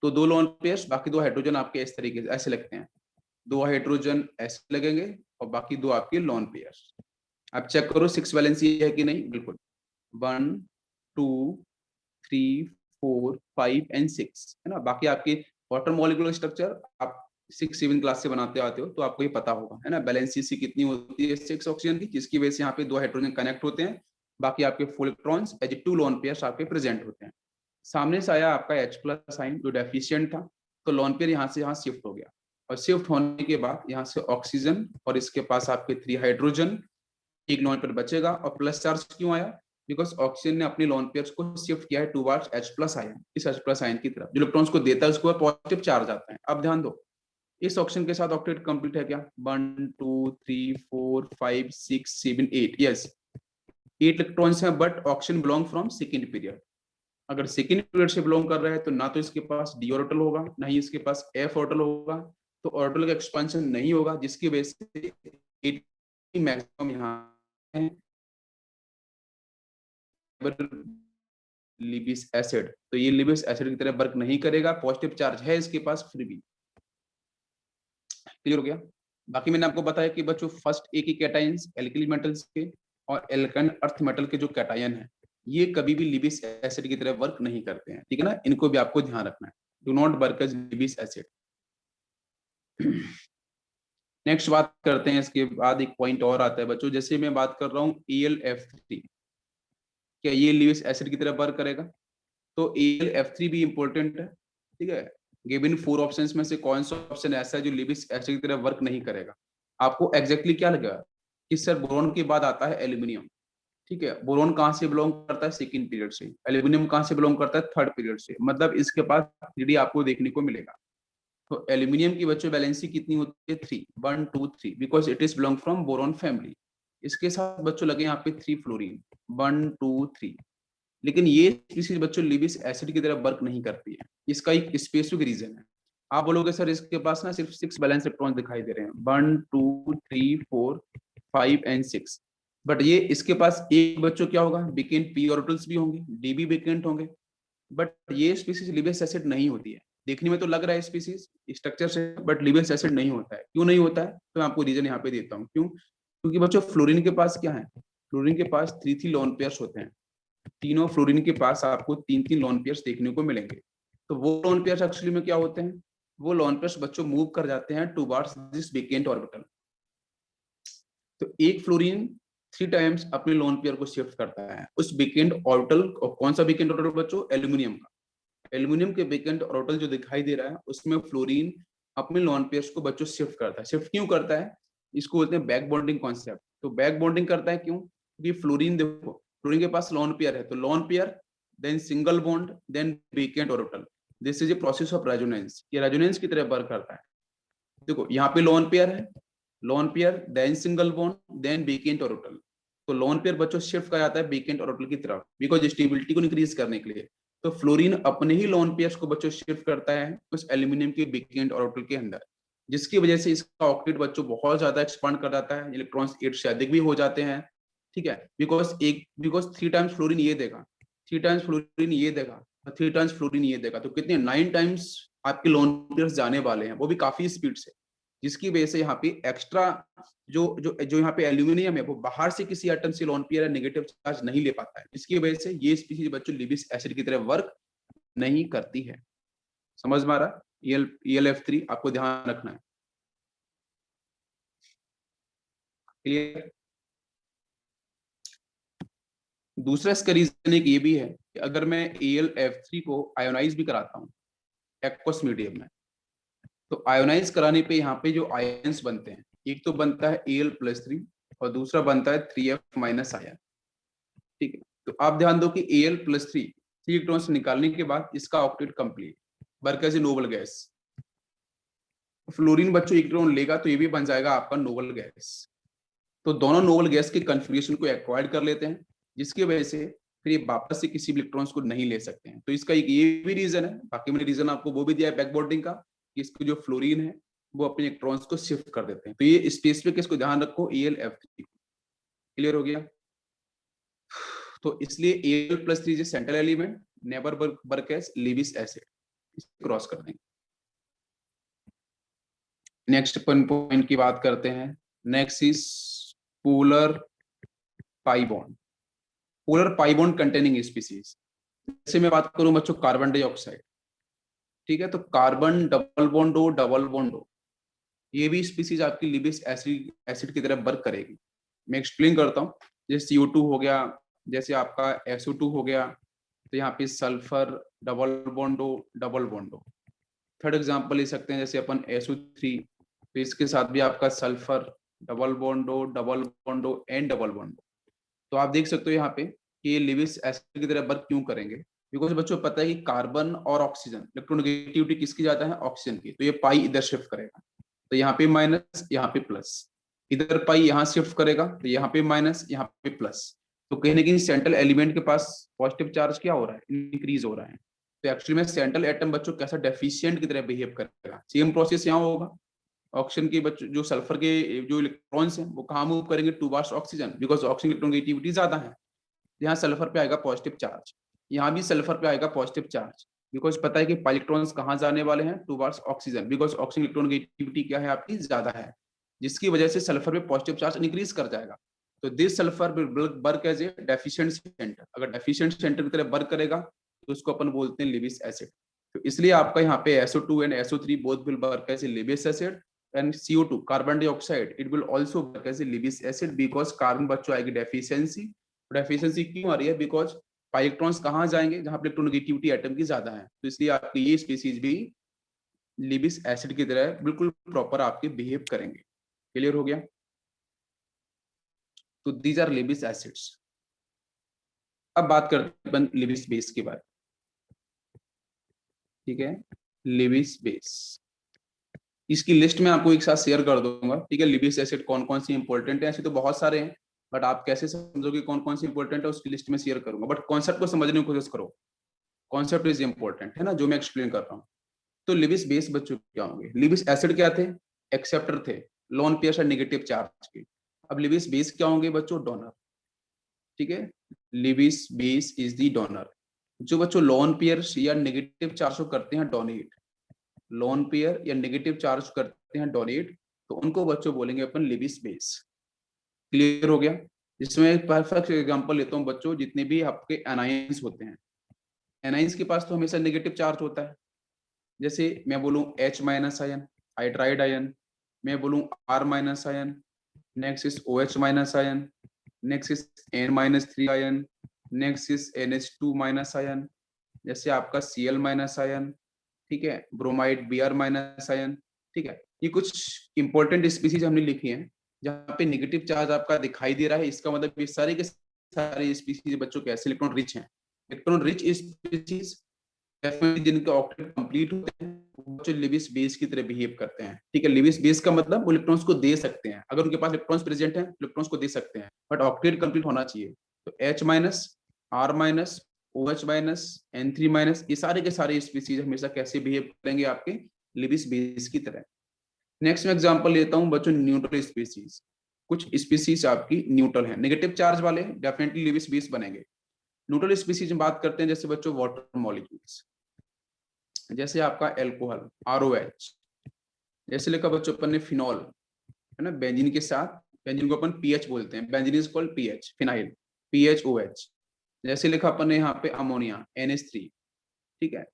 तो 2 लोन पेयर्स, बाकी 2 हाइड्रोजन आपके इस तरीके से ऐसे लगते हैं, 2 हाइड्रोजन ऐसे लगेंगे और बाकी 2 आपके लोन पेयर्स। आप चेक करो 6 वैलेंसी है कि नहीं, बिल्कुल 1 2 3 4 5 and 6, है ना। बाकी आपके वाटर मॉलिक्यूलर स्ट्रक्चर आप 6-7 क्लास से बनाते आते हो, तो आपको ये पता होगा, है ना, बैलेंस कितनी होती है 6 ऑक्सीजन की, जिसकी वजह से यहाँ पे 2 हाइड्रोजन कनेक्ट होते हैं, बाकी आपके full electrons as 2 lone pairs आपके प्रेजेंट होते हैं। सामने से आया आपका H+ आयन जो डेफिशिएंट था, तो लोन पेयर यहाँ से यहाँ शिफ्ट हो गया, और शिफ्ट होने के बाद यहाँ से ऑक्सीजन और इसके पास आपके 3 हाइड्रोजन, एक लोन पेयर बचेगा। और प्लस चार्ज क्यों आया, बिकॉज ऑक्सीजन ने अपने लोन पेयर्स को शिफ्ट किया है टुवर्ड्स H+ आयन, इस H+ आयन की तरफ, जो इलेक्ट्रॉन्स को देता है उसको पॉजिटिव चार्ज आता है। अब ध्यान दो, इस ऑक्सीजन के साथ ऑक्टेट कंप्लीट है क्या, 1 2 3 4 5 6 7 8, यस 8 इलेक्ट्रॉन्स हैं, but oxygen belong from second period. अगर सेकेंड पीरियड से बिलोंग कर रहा है तो ना तो इसके पास डी ऑर्बिटल होगा, ना ही इसके पास एफ ऑर्बिटल होगा, तो ऑर्बिटल का एक्सपेंशन नहीं होगा, जिसकी वजह से मैक्सिमम यहाँ है लिबिस एसिड। तो ये लिबिस एसिड की तरह वर्क नहीं करेगा, पॉजिटिव चार्ज है इसके पास फिर भी। क्लियर हो गया? बाकी मैंने आपको बताया कि बच्चों फर्स्ट ए की कैटायंस एल्किल मेटल्स के और एल्काइन अर्थ मेटल के जो कैटायन है ये कभी भी लिबिस एसिड की तरह वर्क नहीं करते हैं, ठीक है ना, इनको भी आपको ध्यान रखना है, do not work as Lewis acid. Next बात करते हैं, इसके बाद एक पॉइंट और आता है बच्चों, जैसे मैं बात कर रहा हूँ AlF3, क्या ये लिबिस एसिड की तरह वर्क करेगा? तो AlF3 भी इंपॉर्टेंट है, ठीक है। गिवन 4 ऑप्शंस में से कौन सा ऑप्शन ऐसा है जो लिबिस एसिड की तरह वर्क नहीं करेगा? आपको एग्जैक्टली क्या लगेगा कि सर बोरॉन के बाद आता है एल्यूमिनियम, ठीक है। बोरॉन कहाँ से बिलोंग करता है? सेकंड पीरियड से। एल्यूमिनियम कहाँ से बिलोंग करता है? थर्ड पीरियड से। मतलब इसके पास 3D आपको देखने को मिलेगा। तो एल्यूमिनियम की बच्चों वैलेंसी कितनी होती है? 3, 1 2 3, because it is belong from boron family. इसके साथ बच्चों लगे यहाँ पे 3 फ्लोरीन, 1 2 3। लेकिन ये स्पीशीज बच्चों लिबिस एसिड की तरह वर्क नहीं करती है। इसका एक स्पेसिफिक रीजन है। आप बोलोगे सर इसके पास ना सिर्फ 6 बैलेंस इलेक्ट्रॉन दिखाई दे रहे हैं, 1 2 3 4 5 एंड 6, बट ये इसके पास एक बच्चों क्या होगा? वेकेंट पी ऑर्बिटल्स भी होंगे, डी भी वेकेंट होंगे, बट ये स्पीशीज लिबिस एसिड नहीं होती है। देखने में तो लग रहा है स्पीशीज स्ट्रक्चर से, बट लिबिस एसिड नहीं होता है। क्यों नहीं होता है? तो मैं आपको रीजन यहाँ पे देता हूँ क्यों। क्योंकि बच्चों फ्लोरीन के पास क्या है? फ्लोरीन के पास 3 लोन पेयर्स होते हैं। तीनों फ्लोरीन के पास आपको 3 लोन पेयर्स देखने को मिलेंगे। तो वो लोन पेयर्स एक्चुअली में क्या होते हैं? वो लोन पेयर्स बच्चों मूव कर जाते हैं टुवर्ड्स दिस वेकेंट ऑर्बिटल। तो एक फ्लोरीन 3 टाइम्स अपने लोन पेयर को शिफ्ट करता है उस वेकेंट ऑर्बिटल। और कौन सा वेकेंट ऑर्बिटल बच्चों? एल्यूमिनियम का। एल्यूमिनियम के वेकेंट ऑर्बिटल जो दिखाई दे रहा है उसमें फ्लोरीन अपने लोन पेयर्स को बच्चों शिफ्ट करता है। शिफ्ट क्यों करता है? इसको बोलते हैं बैक बॉन्डिंग कॉन्सेप्ट। तो बैक बॉन्डिंग करता है क्यों? क्योंकि फ्लोरीन देखो, फ्लोरीन के पास लोन पेयर है, तो lone pair then single bond then vacant orbital. This is a process of resonance. ये रेजोनेंस की तरह वर्क करता है। देखो यहाँ पे लोन पेयर है, lone pair then single bond then vacant orbital. तो लोन पेयर बच्चों शिफ्ट किया जाता है वेकेंट ऑर्बिटल की तरफ बिकॉज स्टेबिलिटी को इंक्रीज करने के लिए। तो फ्लोरीन अपने ही लोन पेयर्स को बच्चों शिफ्ट करता है उस एल्यूमिनियम के वेकेंट ऑर्बिटल के अंदर, जिसकी वजह से इसका ऑक्टेट बच्चों बहुत ज्यादा एक्सपांड कर जाता है, इलेक्ट्रॉन्स 8 से अधिक भी हो जाते हैं, ठीक है। बिकॉज 3 टाइम्स फ्लोरीन ये देगा, 3 टाइम्स फ्लोरीन ये देगा, 3 टाइम्स फ्लोरीन ये देगा, तो कितने 9 टाइम्स आपके लोन पेयर्स जाने वाले हैं, वो भी काफी स्पीड से। जिसकी वजह से यहाँ पे एक्स्ट्रा जो जो जो यहाँ पे एल्यूमिनियम है वो बाहर से किसी एटम से लोन पेयर नेगेटिव चार्ज नहीं ले पाता है। इसकी वजह से ये स्पीशीज बच्चों लिबिस एसिड की तरह वर्क नहीं करती है। समझ में आ रहा? ElF3 आपको ध्यान रखना है। क्लियर? दूसरा इसका रीजन एक ये भी है कि अगर मैं ElF3 को आयोनाइज भी कराता हूँ एक्वस मीडियम में, तो आयोनाइज कराने पे यहाँ पे जो आयंस बनते हैं, एक तो बनता है Al+3 और दूसरा बनता है 3F- आयन, ठीक है। तो आप ध्यान दो कि Al+3 3 इलेक्ट्रॉन्स निकालने के बाद इसका octet complete work as a noble gas. Fluorine बच्चों इलेक्ट्रॉन लेगा तो ये भी बन जाएगा आपका नोबल गैस। तो दोनों नोबल गैस के कन्फिग्रेशन को एक्वायर्ड कर लेते हैं, जिसकी वजह से फिर ये वापस से किसी भी इलेक्ट्रॉन्स को नहीं ले सकते हैं। तो इसका एक ये भी रीजन है। बाकी मैंने रीजन आपको वो भी दिया है बैक बॉन्डिंग का, कि इसके जो फ्लोरीन है वो अपने इलेक्ट्रॉन्स को शिफ्ट कर देते हैं। तो ये स्पेसिफिक इसको ध्यान रखो ElF3। क्लियर हो गया? तो इसलिए Al+3 is central element, never work as Lewis acid. Cross कर देंगे। नेक्स्ट पॉइंट की बात करते हैं। Next is polar pi bond. Polar pi bond containing species, जैसे मैं बात करूं बच्चों कार्बन डाइऑक्साइड, ठीक है। तो कार्बन डबल बॉन्ड हो, डबल बॉन्ड हो, ये भी स्पीसीज आपकी लिबिस एसिड की तरह वर्क करेगी। मैं एक्सप्लेन करता हूँ। जैसे CO2 हो गया, जैसे आपका SO2 हो गया, तो यहाँ पे सल्फर डबल बॉन्ड हो, डबल बॉन्ड हो। थर्ड एग्जांपल ले सकते हैं जैसे अपन SO3, तो इसके साथ भी आपका सल्फर डबल बॉन्ड हो, डबल बॉन्ड हो एंड डबल बॉन्ड हो। तो आप देख सकते हो यहाँ पे कि ये लिबिस एसिड की तरह वर्क क्यों करेंगे, बिकॉज बच्चों पता है कि कार्बन और ऑक्सीजन इलेक्ट्रोनेगेटिविटी किसकी ज्यादा है? ऑक्सीजन की। तो ये पाई इधर शिफ्ट करेगा, तो यहाँ पे माइनस, यहाँ पे प्लस। इधर पाई यहाँ शिफ्ट करेगा, तो यहाँ पे माइनस, यहाँ पे प्लस। तो कहीं ना कहीं सेंट्रल एलिमेंट के पास पॉजिटिव चार्ज क्या हो रहा है, इंक्रीज हो रहा है। तो एक्चुअली में सेंट्रल एटम बच्चों कैसा डेफिशिएंट की तरह बिहेव करेगा। सेम प्रोसेस यहाँ होगा। ऑक्सीजन के बच्चों जो सल्फर के जो इलेक्ट्रॉन्स हैं वो कहाँ मूव करेंगे, towards oxygen, because oxygen electronegativity ज्यादा है। यहाँ सल्फर पे आएगा पॉजिटिव चार्ज, यहाँ भी सल्फर पे आएगा पॉजिटिव चार्ज, बिकॉज पता है कि इलेक्ट्रॉन्स कहाँ जाने वाले हैं, towards oxygen, because oxygen electronegativity क्या है आपकी ज्यादा है, जिसकी वजह से सल्फर पे पॉजिटिव चार्ज इंक्रीज कर जाएगा। तो this sulphur will work as a deficient centre. अगर डेफिशिएंट सेंटर की तरह वर्क करेगा तो उसको अपन बोलते हैं लिविस एसिड। तो इसलिए आपका यहाँ पे SO2 and SO3 both will work as a Lewis acid, and CO2 carbon dioxide it will also work as a Lewis acid because carbon बच्चों आएगी डेफिशिएंसी। डेफिशिएंसी क्यों आ रही है, बिकॉज इलेक्ट्रॉन्स कहाँ जाएंगे, जहां पे इलेक्ट्रोनेगेटिविटी एटम की ज्यादा है। तो इसलिए आपकी ये स्पीसीज भी लिविस एसिड की तरह बिल्कुल प्रॉपर आपके बिहेव करेंगे। क्लियर हो गया। तो दीज आर लिविस एसिड्स। अब बात करते हैं लिविस बेस के बारे में। ठीक है, लिविस बेस इसकी लिस्ट में आपको एक साथ शेयर कर दूंगा। ठीक है, लिविस एसिड कौन कौन सी इंपॉर्टेंट है, ऐसे तो बहुत सारे हैं, बट आप कैसे समझोगे कौन कौन सी इंपॉर्टेंट है उसकी लिस्ट में शेयर करूंगा। बट कॉन्सेप्ट को समझने की कोशिश करो, कॉन्सेप्ट इज इंपॉर्टेंट है ना, जो मैं एक्सप्लेन कर रहा हूँ। तो लिविस बेस बच्चों क्या होंगे, लिविस एसिड क्या थे, एक्सेप्टर थे, लोन पेयर्स और नेगेटिव चार्ज के। अब लिविस बेस क्या होंगे बच्चों, डोनर। ठीक है, Lewis base is the donor. जो बच्चों लोन पेयर्स या नेगेटिव चार्ज को करते हैं डोनेट, लोन पेयर या नेगेटिव चार्ज करते हैं डोनेट, तो उनको बच्चों बोलेंगे अपन लिविस बेस। क्लियर हो गया। जिसमें एक परफेक्ट एग्जांपल लेता हूं बच्चों, जितने भी आपके एनाइंस होते हैं, एनाइंस के पास तो हमेशा नेगेटिव चार्ज होता है। जैसे मैं बोलूं H minus ion, hydride ion, मैं बोलूं R minus ion, next is OH minus ion, next is N-3 ion, next is NH2 minus ion, जैसे आपका Cl माइनस आयन, ठीक है, ब्रोमाइड Br माइनस आयन। ठीक है, ये कुछ इंपॉर्टेंट स्पीसीज हमने लिखी हैं जहाँ पे नेगेटिव चार्ज आपका दिखाई दे रहा है। इसका मतलब ये सारे के सारे स्पीसीज बच्चों कैसे इलेक्ट्रॉन रिच हैं। इलेक्ट्रॉन रिच स्पीसीज डेफिनेटली जिनके ऑक्टेट कंप्लीट होते हैं वो बच्चों लिविस बेस की तरह बिहेव करते हैं। ठीक है, लिविस बेस का मतलब वो इलेक्ट्रॉन्स को दे सकते हैं, अगर उनके पास इलेक्ट्रॉन्स प्रेजेंट हैं इलेक्ट्रॉन्स को दे सकते हैं, बट ऑक्टेट कंप्लीट होना चाहिए। तो H minus, R minus, OH minus, N3 minus, ये सारे के सारे स्पीसीज हमेशा कैसे बिहेव करेंगे आपके लिविस बेस की तरह। नेक्स्ट मैं एग्जांपल लेता हूं बच्चों न्यूट्रल स्पीसीज। कुछ स्पीसीज आपकी न्यूट्रल है, नेगेटिव चार्ज वाले, डेफिनेटली लिविस बेस बनेंगे। न्यूट्रल स्पीसीज में बात करते हैं जैसे बच्चों वाटर मॉलिक्यूल्स, जैसे आपका एल्कोहल ROH, जैसे लिखा बच्चों अपन ने फिनॉल, है ना, बेंजीन के साथ, बेंजीन को अपन पीएच बोलते हैं, benzene is called pH, phenyl PHOH। जैसे लिखा अपन ने यहाँ पे अमोनिया NH3। ठीक है,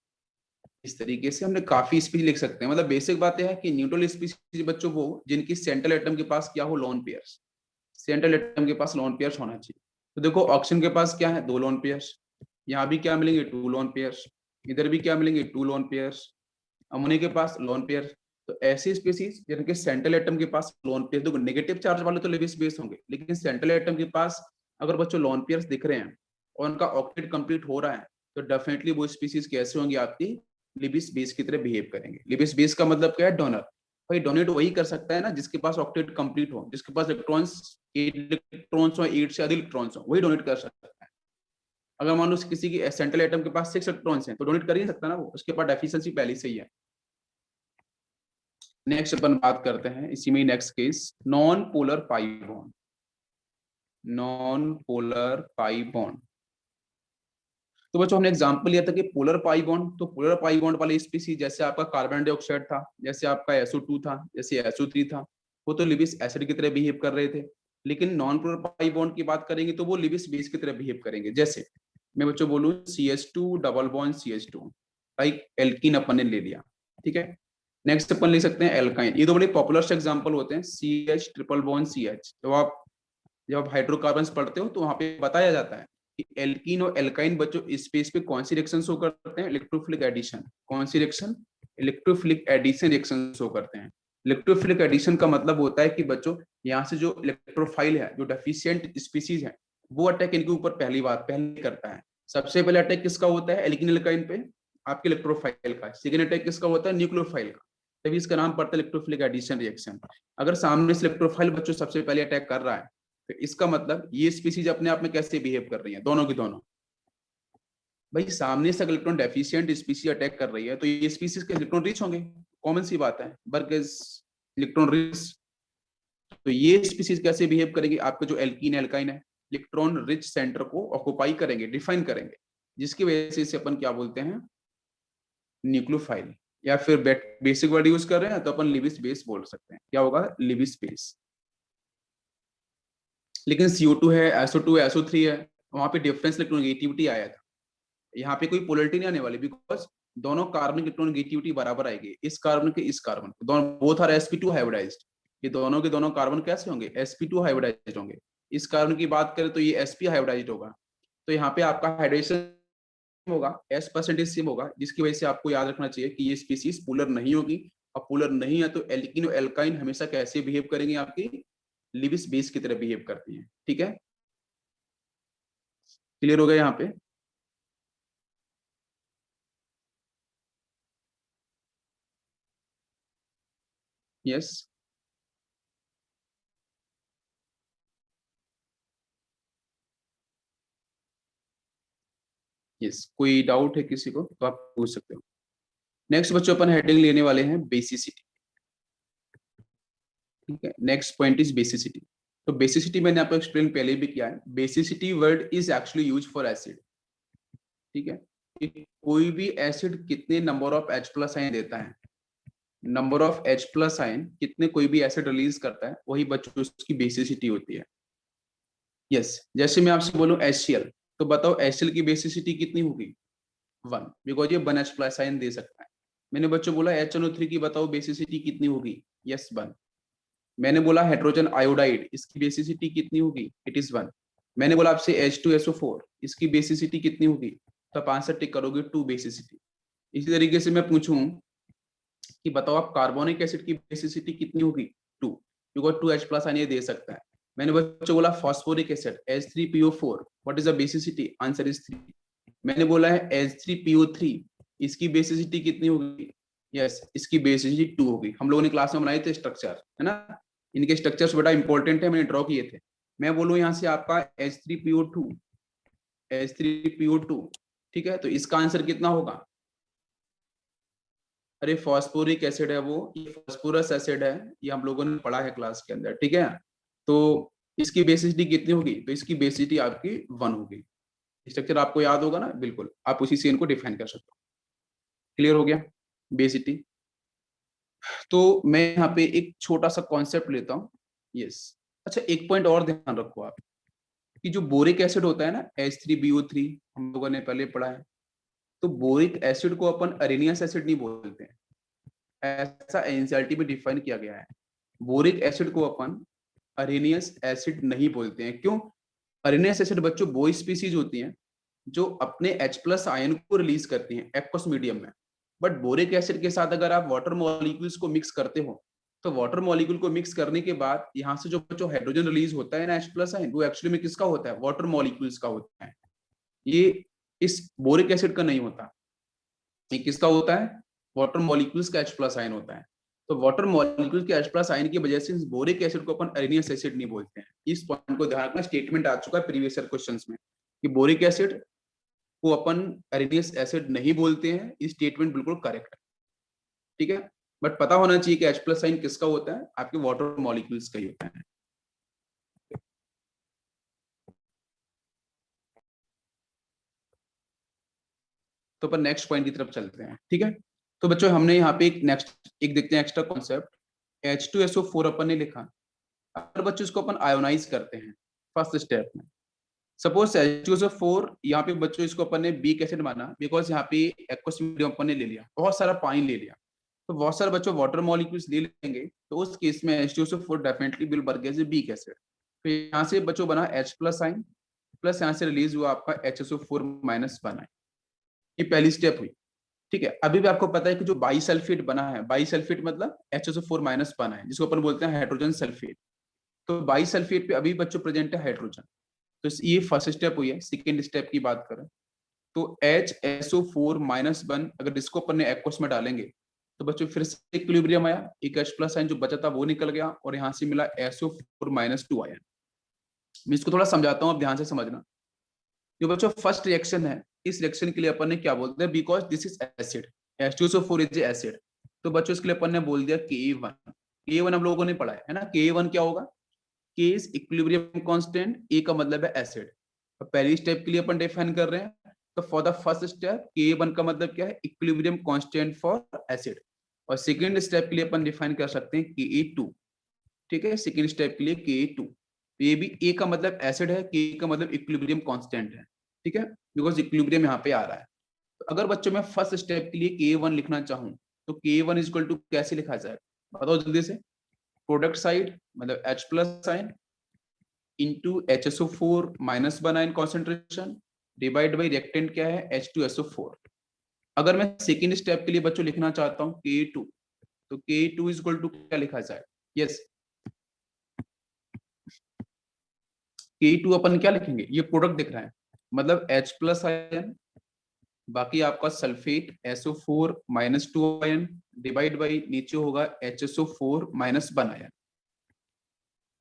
इस तरीके से हमने काफी स्पीसीज लिख सकते हैं। मतलब बेसिक बात है कि न्यूट्रल स्पीसीज बच्चों वो जिनकी सेंट्रल एटम के पास क्या हो, लोन पेयर्स, सेंट्रल एटम के पास लोन पेयर्स होना चाहिए। तो देखो ऑक्सीजन के पास क्या है, 2 लोन पेयर्स, यहाँ भी क्या मिलेंगे 2 लोन पेयर्स, इधर भी क्या मिलेंगे 2 लोन पेयर्स, अमोनिया के पास लोन पेयर। तो ऐसी स्पीसीज जिनके सेंट्रल एटम के पास लोन पेयर, देखो नेगेटिव चार्ज वाले तो लिविस बेस होंगे, लेकिन सेंट्रल एटम के पास अगर बच्चों लोन पेयर्स दिख रहे हैं और उनका ऑक्टेट कंप्लीट हो रहा है, तो डेफिनेटली वो स्पीसीज कैसे होंगी आपकी लिविस बेस की तरह बिहेव करेंगे। लिविस बेस का मतलब क्या है, डोनर। भाई डोनेट वही कर सकता है ना जिसके पास ऑक्टेट कंप्लीट हो, जिसके पास इलेक्ट्रॉन्स 8 इलेक्ट्रॉन्स हो, 8 से अधिक इलेक्ट्रॉन्स हो, वही डोनेट कर सकता है। अगर मान लो किसी की सेंट्रल एटम के पास 6 इलेक्ट्रॉन्स हैं तो डोनेट कर ही नहीं सकता ना वो, उसके पास डेफिशिएंसी पहले से ही है। नेक्स्ट अपन बात करते हैं इसी में next case, non polar pi bond. Non polar pi bond, तो बच्चों हमने एग्जांपल लिया था कि पोलर पाई बॉन्ड, तो पोलर पाई बॉन्ड वाले स्पीसीज जैसे आपका कार्बन डाइऑक्साइड था, जैसे आपका SO2 था, जैसे SO3 था, वो तो लिविस एसिड की तरह बिहेव कर रहे थे। लेकिन नॉन पोलर पाई बॉन्ड की बात करेंगे तो वो लिविस बेस की तरह बिहेव करेंगे। जैसे मैं बच्चों बोलूं CH2 double bond CH2, like alkene अपन ने ले लिया। ठीक है, नेक्स्ट अपन ले सकते हैं एल्काइन, ये तो बड़े पॉपुलर से एग्जांपल होते हैं, CH ट्रिपल बॉन्ड CH। जब आप हाइड्रोकार्बन्स पढ़ते हो तो वहां पे बताया जाता है कि एल्कीन और एल्काइन बच्चों स्पेस पे कौन सी रिएक्शन शो करते हैं, इलेक्ट्रोफिलिक एडिशन। कौन सी reaction, electrophilic addition reaction show करते हैं। इलेक्ट्रोफिलिक एडिशन का मतलब होता है कि बच्चों यहाँ से जो इलेक्ट्रोफाइल है, जो डेफिशिएंट स्पीसीज है, वो अटैक इनके ऊपर पहले करता है। सबसे पहले अटैक किसका होता है, एल्कीन एल्काइन पे, आपके इलेक्ट्रोफाइल का। सेकेंड अटैक किसका होता है, न्यूक्लियोफाइल का, तभी इसका नाम पड़ता है इलेक्ट्रोफिलिक एडिशन रिएक्शन। अगर सामने से इलेक्ट्रोफाइल बच्चों सबसे पहले अटैक कर रहा है तो इसका मतलब ये स्पीसीज अपने आप में कैसे बिहेव कर रही है, दोनों की दोनों। भाई सामने से इलेक्ट्रॉन डेफिशिएंट स्पीसी अटैक कर रही है तो ये स्पीसीज के इलेक्ट्रॉन रिच होंगे, कॉमन सी बात है, बर्ग इज इलेक्ट्रॉन रिच। तो ये स्पीसीज कैसे बिहेव करेंगे, आपके जो एल्कीन एल्काइन है इलेक्ट्रॉन रिच सेंटर को ऑक्युपाई करेंगे, डिफाइन करेंगे, जिसकी वजह से इसे अपन क्या बोलते हैं, न्यूक्लियोफाइल। या फिर बेसिक वर्ड यूज कर रहे हैं तो अपन लिविस बेस बोल सकते हैं, क्या होगा, लिविस बेस। लेकिन CO2 है, SO2 है, SO3 है, वहां पे डिफरेंस इलेक्ट्रोनेगेटिविटी आया था, यहाँ पे कोई पोलरिटी नहीं आने वाली, बिकॉज दोनों कार्बन की इलेक्ट्रोनेगेटिविटी बराबर आएगी, इस कार्बन के इस कार्बन, दोनों बोथ आर sp2 हाइब्रिडाइज्ड, ये दोनों के दोनों कार्बन कैसे होंगे, sp2 हाइब्रिडाइज्ड होंगे। इस कार्बन की बात करें तो ये sp हाइब्रिडाइज्ड होगा, तो यहाँ पे आपका हाइड्रेशन होगा, s परसेंटेज सेम होगा, जिसकी वजह से आपको याद रखना चाहिए कि ये स्पीसीज पोलर नहीं होगी। अब पोलर नहीं है तो एल्कीन और एल्काइन हमेशा कैसे बिहेव करेंगे, आपकी लिविस बेस की तरह बिहेव करती हैं। ठीक है, क्लियर हो गया यहाँ पे। यस, यस, कोई डाउट है किसी को तो आप पूछ सकते हो। नेक्स्ट बच्चों अपन हेडिंग लेने वाले हैं बेसिसिटी। ठीक है, नेक्स्ट पॉइंट इज बेसिसिटी। तो बेसिसिटी मैंने आपको एक्सप्लेन पहले भी किया है, basicity word is actually use for acid. ठीक है, कि कोई भी एसिड कितने number of H plus ion देता है, number of H plus ion कितने कोई भी एसिड रिलीज करता है, वही बच्चों उसकी बेसिसिटी होती है। यस, जैसे मैं आपसे बोलूं HCl, तो बताओ HCl की बेसिसिटी कितनी होगी, 1, बिकॉज ये 1 H प्लस आयन दे सकता है। मैंने बच्चों बोला HNO3 की बताओ बेसिसिटी कितनी होगी, यस 1। मैंने बोला हाइड्रोजन आयोडाइड, इसकी बेसिसिटी कितनी होगी, इट इज 1। मैंने बोला आपसे H2SO4, इसकी बेसिसिटी कितनी होगी, तो आप आंसर टिक करोगे 2 बेसिसिटी। इसी तरीके से मैं पूछूं कि बताओ आप कार्बोनिक एसिड की बेसिसिटी कितनी होगी, 2, बिकॉज 2H प्लस आयन ये दे सकता है। मैंने बच्चों बोला phosphoric acid H3PO4, what is the basicity, answer is 3। मैंने बोला है H3PO3, इसकी बेसिसिटी कितनी होगी, यस, इसकी बेसिसिटी 2 होगी। हम लोगों ने क्लास में बनाए थे स्ट्रक्चर, है ना, इनके स्ट्रक्चर्स बड़ा इंपॉर्टेंट है, मैंने ड्रॉ किए थे। मैं बोलूँ यहाँ से आपका H3PO2, H3PO2, ठीक है, तो इसका आंसर कितना होगा, अरे फॉस्फोरिक एसिड है वो, ये फॉस्फोरस एसिड है, ये हम लोगों ने पढ़ा है क्लास के अंदर। ठीक है, तो इसकी बेसिसिटी कितनी होगी, तो इसकी बेसिसिटी आपकी 1 होगी। स्ट्रक्चर आपको याद होगा ना, बिल्कुल आप उसी से इनको डिफाइन कर सकते हो। क्लियर हो गया बेसिसिटी। तो मैं यहाँ पे एक छोटा सा कॉन्सेप्ट लेता हूँ। यस, अच्छा एक पॉइंट और ध्यान रखो आप, कि जो बोरिक एसिड होता है ना H3BO3, हम लोगों ने पहले पढ़ा है, तो बोरिक एसिड को अपन अरेनियस एसिड नहीं बोलते हैं, ऐसा एनसीईआरटी में डिफाइन किया गया है। बोरिक एसिड को अपन अरेनियस एसिड नहीं बोलते हैं, क्यों, अरेनियस एसिड बच्चों वो स्पीसीज होती हैं जो अपने H प्लस आयन को रिलीज करती हैं एक्वस मीडियम में। बट बोरिक एसिड के साथ अगर आप वाटर मॉलिक्यूल्स को मिक्स करते हो, तो वाटर मॉलिक्यूल को मिक्स करने के बाद यहाँ से जो हाइड्रोजन रिलीज होता है ना H प्लस आयन, वो एक्चुअली में किसका होता है, वाटर मॉलिक्यूल्स का होता है। ये इस बोरिक एसिड का नहीं होता, ये किसका होता है, वाटर मॉलिक्यूल्स का H प्लस आयन होता है। तो वाटर मॉलिक्यूल के H प्लस आयन की वजह से इस बोरिक एसिड को अपन अरेनियस एसिड नहीं बोलते हैं। इस पॉइंट को ध्यान रखना, स्टेटमेंट आ चुका है प्रीवियस ईयर क्वेश्चंस में कि बोरिक एसिड को अपन अरेनियस एसिड नहीं बोलते हैं, ये स्टेटमेंट बिल्कुल करेक्ट है। ठीक है, बट पता होना चाहिए कि H प्लस साइन किसका होता है, आपके वाटर मॉलिक्यूल्स का ही होता है। तो अपन नेक्स्ट पॉइंट की तरफ चलते हैं। ठीक है, तो बच्चों हमने यहाँ पे एक देखते हैं एक्स्ट्रा कॉन्सेप्ट, H2SO4 अपन ने लिखा। अगर बच्चों इसको अपन आयोनाइज करते हैं फर्स्ट स्टेप में, सपोज H2SO4, यहाँ पे बच्चों इसको अपन ने वीक एसिड माना, बिकॉज यहाँ पे एक्वस मीडियम अपन ने ले लिया, बहुत सारा पानी ले लिया, तो बहुत सारे बच्चों वाटर मॉलिक्यूल्स ले लेंगे, तो उस केस में H2SO4 definitely will work as a weak acid. तो यहाँ से बच्चों बना H प्लस आइन, प्लस यहाँ से रिलीज हुआ आपका HSO4 माइनस बना, ये पहली स्टेप हुई। ठीक है, अभी भी आपको पता है कि जो बाईसल्फेट बना है, बाईसल्फेट मतलब HSO4 माइनस बना है, जिसको अपन बोलते हैं हाइड्रोजन सल्फेट। तो बाईसल्फेट पे अभी बच्चों प्रेजेंट है हाइड्रोजन, तो ये फर्स्ट स्टेप हुई है। सेकेंड स्टेप की बात करें तो HSO4 माइनस 1, अगर इसको अपन ने एक्वस में डालेंगे, तो बच्चों फिर से इक्विलिब्रियम आया, एक H प्लस आयन जो बचा था वो निकल गया, और यहाँ से मिला SO4 माइनस 2 आयन। मैं इसको थोड़ा समझाता हूँ, आप ध्यान से समझना। जो बच्चों फर्स्ट रिएक्शन है, इस रिएक्शन के लिए अपन ने क्या बोलते हैं, because this is acid, H2SO4 is acid, तो बच्चों इसके लिए अपन ने बोल दिया Ka1। Ka1 हम लोगों ने पढ़ा है ना, Ka1 क्या होगा, K is equilibrium constant, A का मतलब है एसिड। तो पहली स्टेप के लिए अपन डिफाइन कर रहे हैं, तो for the first step Ka1 का मतलब क्या है, इक्विलिब्रियम कांस्टेंट फॉर एसिड। और सेकेंड स्टेप के लिए अपन डिफाइन कर सकते हैं Ka2। ठीक है, सेकेंड स्टेप के लिए Ka2। तो ये भी A का मतलब एसिड है, K का मतलब इक्विलिब्रियम कांस्टेंट है। ठीक है, बिकॉज इक्विलिब्रियम यहाँ पे आ रहा है। तो अगर बच्चों मैं फर्स्ट स्टेप के लिए K1 लिखना चाहूँ, तो K1 इज इक्वल टू कैसे लिखा जाए, बताओ जल्दी से। प्रोडक्ट साइड मतलब H plus sign into HSO4 minus बना in concentration, divide by reactant क्या है, H2SO4। अगर मैं सेकेंड स्टेप के लिए बच्चों लिखना चाहता हूँ K2, तो K2 इज इक्वल टू क्या लिखा जाए, यस K2 अपन क्या लिखेंगे, ये प्रोडक्ट दिख रहा है, मतलब H प्लस आयन, बाकी आपका sulphate SO4 minus 2 ion, divide by नीचे होगा HSO4 माइनस 1 आयन।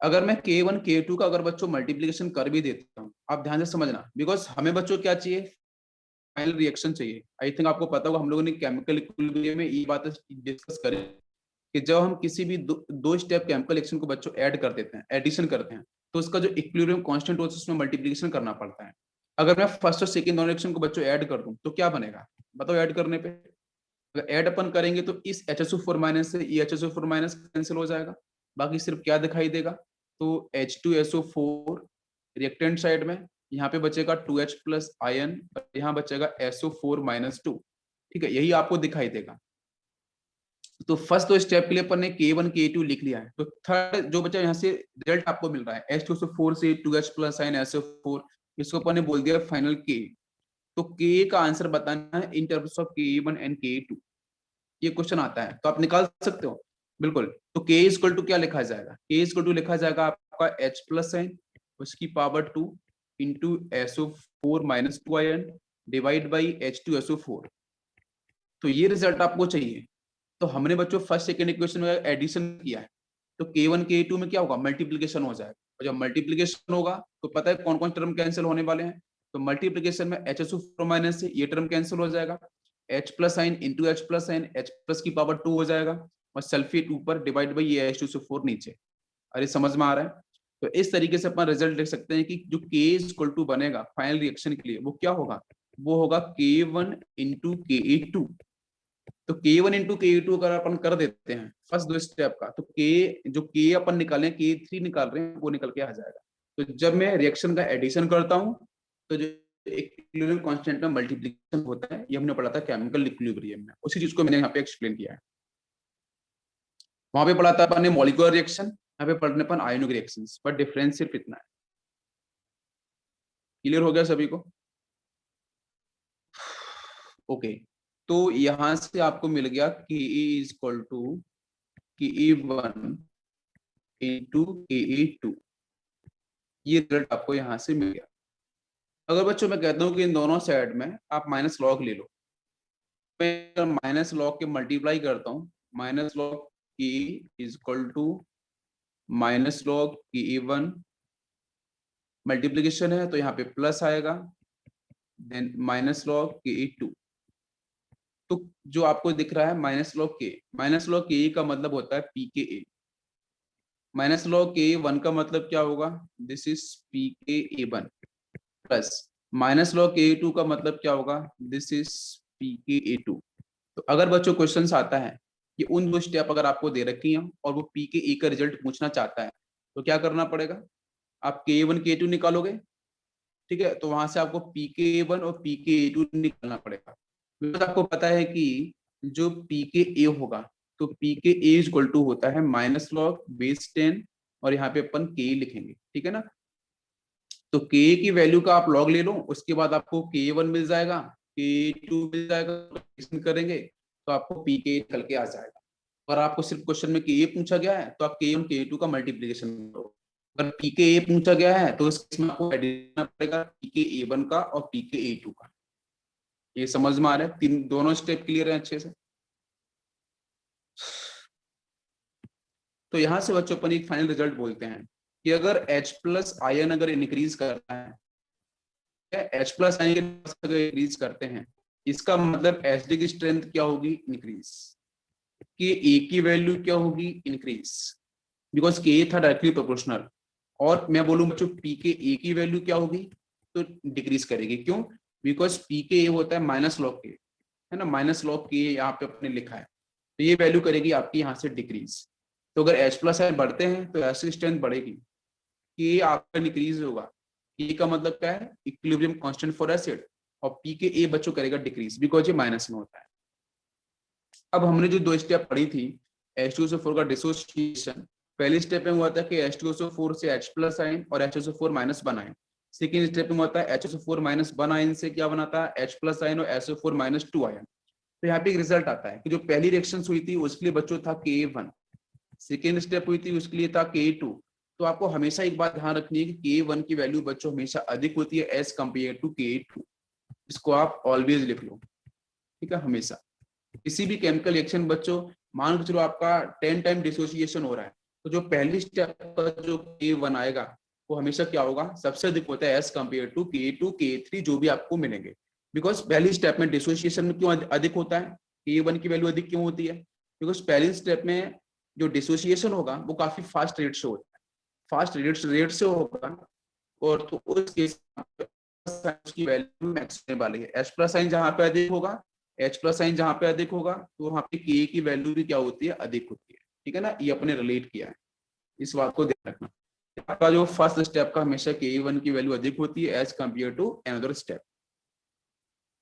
अगर मैं K1 K2 का अगर बच्चों मल्टीप्लीकेशन कर भी देता हूँ, आप ध्यान से समझना, बिकॉज हमें बच्चों क्या चाहिए, फाइनल रिएक्शन चाहिए। आई थिंक आपको पता होगा, हम लोगों ने केमिकल इक्विलिब्रियम में ये बात डिस्कस करें कि जब हम किसी भी दो स्टेप केमिकल रिएक्शन को बच्चों ऐड कर देते हैं, एडिशन करते हैं, तो उसका जो इक्विलिब्रियम कांस्टेंट होता है उसमें मल्टीप्लिकेशन करना पड़ता है। अगर मैं फर्स्ट और सेकंड दोनों रिएक्शन को बच्चों ऐड कर दूं तो क्या बनेगा, बताओ ऐड करने पे। अगर ऐड अपन करेंगे तो इस HSO4 माइनस से ये HSO4 माइनस कैंसिल हो जाएगा, बाकी सिर्फ क्या दिखाई देगा, तो H2SO4 रिएक्टेंट साइड में, यहाँ पे बचेगा 2H प्लस आयन, यहाँ बचेगा SO4 माइनस 2। ठीक है, यही आपको दिखाई देगा। तो फर्स्ट दो स्टेप के लिए अपन ने K1 K2 लिख लिया है, तो थर्ड जो बचा यहाँ से रिजल्ट आपको मिल रहा है H2SO4 से 2H प्लस आयन SO4, इसको अपन ने बोल दिया फाइनल K। तो K का आंसर बताना है in terms of K1 and K2, ये क्वेश्चन आता है तो आप निकाल सकते हो बिल्कुल। तो K इक्वल टू क्या लिखा जाएगा, K इक्वल टू लिखा जाएगा आपका H प्लस साइन उसकी power 2 into SO4 minus 2 ion divide by H2SO4। तो ये रिजल्ट आपको चाहिए। तो हमने बच्चों फर्स्ट सेकेंड इक्वेशन में एडिशन किया है, तो K1 K2 में क्या होगा, मल्टीप्लीकेशन हो जाएगा, और जब मल्टीप्लीकेशन होगा तो पता है कौन कौन टर्म कैंसिल होने वाले हैं, तो मल्टीप्लीकेशन में HSO4 माइनस से ये टर्म कैंसिल हो जाएगा, H plus sign into H plus sign H plus की पावर 2 हो जाएगा, और सल्फेट ऊपर डिवाइड बाई ये H2SO4 नीचे। अरे समझ में आ रहा है। तो इस तरीके से अपन रिजल्ट देख सकते हैं कि जो K इक्वल टू बनेगा फाइनल रिएक्शन के लिए वो क्या होगा, वो होगा K1 इंटू Ka2। तो K1 इंटू K2 अगर अपन कर देते हैं फर्स्ट दो स्टेप का, तो K जो K अपन निकाले K3 निकाल रहे हैं वो निकल के आ जाएगा। तो जब मैं रिएक्शन का एडिशन करता हूँ तो जो इक्विलिब्रियम कांस्टेंट में मल्टीप्लिकेशन होता है, ये हमने पढ़ा था केमिकल इक्विलिब्रियम में, उसी चीज को मैंने यहाँ पे एक्सप्लेन किया है। वहां पे पढ़ा था अपन ने मॉलिक्यूलर रिएक्शन, यहाँ पे पढ़ने अपन आयोनिक रिएक्शंस, बट डिफरेंस सिर्फ इतना है। क्लियर हो गया सभी को, ओके। तो यहां से आपको मिल गया Ke is equal to Ke1 into Ka2, ये रिजल्ट आपको यहां से मिल गया। अगर बच्चों मैं कहता हूँ कि इन दोनों साइड में आप माइनस लॉग ले लो, मैं माइनस लॉग के मल्टीप्लाई करता हूँ, minus log Ke is equal to minus log Ke1, multiplication है तो यहाँ पे प्लस आएगा, देन माइनस लॉग Ke2। तो जो आपको दिख रहा है माइनस लॉग के, माइनस लॉग के का मतलब होता है pKa, माइनस लॉग K1 का मतलब क्या होगा, this is pKa1, plus minus log K2 का मतलब क्या होगा, दिस इज pKa2। तो अगर बच्चों क्वेश्चन आता है कि उन दो स्टेप अगर आपको दे रखी हैं और वो pKa का रिजल्ट पूछना चाहता है, तो क्या करना पड़ेगा, आप K1 K2 निकालोगे, ठीक है, तो वहां से आपको pKa1 और pKa2 निकालना पड़ेगा। बिकॉज आपको पता है कि जो pKa होगा तो pKa इक्वल टू होता है माइनस लॉग बेस 10, और यहाँ पे अपन K लिखेंगे, ठीक है ना। तो K की वैल्यू का आप लॉग ले लो, उसके बाद आपको K1 मिल जाएगा, K2 मिल जाएगा, करेंगे तो आपको pK निकल के आ जाएगा। अगर आपको सिर्फ क्वेश्चन में Ka पूछा गया है तो आप K1 K2 का मल्टीप्लीकेशन करो, अगर pKa पूछा गया है तो इसमें आपको एडिशन करना पड़ेगा pKa1 का और pKa2 का। ये समझ में आ रहा है, तीन दोनों स्टेप क्लियर है अच्छे से। तो यहाँ से बच्चों अपन एक फाइनल रिजल्ट बोलते हैं कि अगर H प्लस आयन अगर इंक्रीज करता है, H प्लस आयन अगर इंक्रीज करते हैं, इसका मतलब एसिडिक स्ट्रेंथ क्या होगी, इंक्रीज, कि ए की वैल्यू क्या होगी, इंक्रीज, बिकॉज के था डायरेक्टली प्रोपोर्शनल। और मैं बोलूं बच्चों पी के ए की वैल्यू क्या होगी, तो डिक्रीज करेगी। क्यों, बिकॉज पी के ए होता है माइनस लॉग के, है ना, माइनस लॉग के यहाँ पे अपने लिखा है, तो ये वैल्यू करेगी आपकी यहाँ से डिक्रीज। तो अगर H प्लस आयन बढ़ते हैं तो एसिड स्ट्रेंथ बढ़ेगी, के आपका डिक्रीज होगा। के का मतलब क्या है, इक्विलिब्रियम कांस्टेंट फॉर एसिड, और पी के ए बच्चों करेगा डिक्रीज, बिकॉज ये माइनस में होता है। अब हमने जो दो स्टेप पढ़ी थी H2SO4 का डिसोसिएशन, पहली स्टेप में हुआ था कि H2SO4 से H प्लस आयन और H2SO4 माइनस बनाए। सेकेंड स्टेप में हुआ था HSO4 माइनस 1 आयन से क्या बनाता है, H प्लस आयन और SO4 माइनस 2 आयन। तो यहाँ पे एक रिजल्ट आता है कि जो पहली रिएक्शन हुई थी उसके लिए बच्चों था Ka1, सेकेंड स्टेप हुई थी उसके लिए था Ka2। तो आपको हमेशा एक बात ध्यान रखनी है कि Ka1 की वैल्यू बच्चों हमेशा अधिक होती है एज कम्पेयर टू Ka2। इसको आप ऑलवेज लिख लो, ठीक है। हमेशा किसी भी केमिकल रिएक्शन बच्चों, मान के चलो आपका 10 टाइम डिसोसिएशन हो रहा है, तो जो पहली स्टेप का जो K1 आएगा वो हमेशा क्या होगा, सबसे अधिक होता है as compare to K2 K3 जो भी आपको मिलेंगे। बिकॉज पहली स्टेप में डिसोसिएशन में क्यों अधिक होता है, K1 की वैल्यू अधिक क्यों होती है, बिकॉज पहली स्टेप में जो डिसोसिएशन होगा वो काफी फास्ट रेट से होता है, फास्ट रेट से होगा, और तो उस केस की वैल्यू मैक्स होने वाली है। H प्लस साइन जहां पे अधिक होगा, H प्लस साइन जहां पे अधिक होगा, तो वहां पे K की वैल्यू भी क्या होती है, अधिक होती है, ठीक है ना। ये अपने रिलेट किया है, इस बात को ध्यान रखना। आपका जो फर्स्ट स्टेप का हमेशा K1 की वैल्यू अधिक होती है as compare to another step.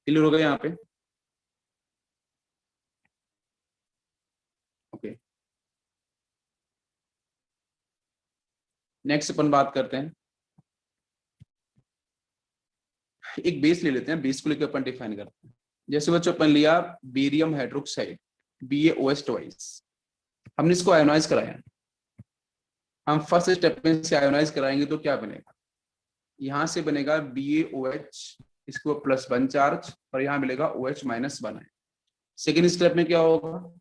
Clear हो गया यहाँ पे, ओके। नेक्स्ट अपन बात करते हैं, एक बेस ले लेते हैं, बेस को लेकर अपन डिफाइन करते हैं। जैसे बच्चों अपन लिया बेरियम हाइड्रोक्साइड BaOH ट्वाइस, हमने इसको आयोनाइज कराया। हम फर्स्ट स्टेप में से आयोनाइज कराएंगे तो क्या बनेगा, यहाँ से बनेगा BaOH, इसको +1 चार्ज, और यहाँ मिलेगा OH -1 है। सेकेंड स्टेप में क्या होगा,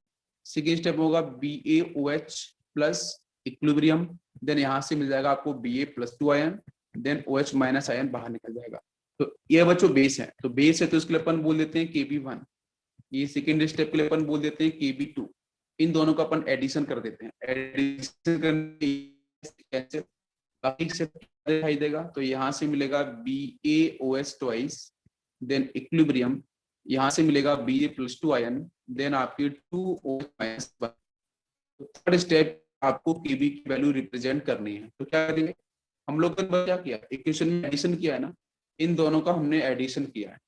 सेकेंड स्टेप में होगा BaOH प्लस इक्विलिब्रियम, देन यहाँ से मिल जाएगा आपको Ba+2 ion, then OH- ion बाहर निकल जाएगा। तो ये बच्चों बेस है, तो बेस है तो इसके लिए अपन बोल देते हैं Kb1, ये सेकेंड स्टेप के लिए अपन बोल देते हैं Kb2। इन दोनों का अपन एडिशन कर देते हैं, एडिशन करने बाकी से दिखाई देगा, तो यहाँ से मिलेगा BaOH ट्वाइस, देन इक्विलिब्रियम, यहाँ से मिलेगा Ba+2 आयन, देन आपकी 2OH-1। थर्ड स्टेप आपको Kb की वैल्यू रिप्रेजेंट करनी है, तो क्या करेंगे हम लोग ने क्या किया, इक्वेशन में एडिशन किया है ना, इन दोनों का हमने एडिशन किया है।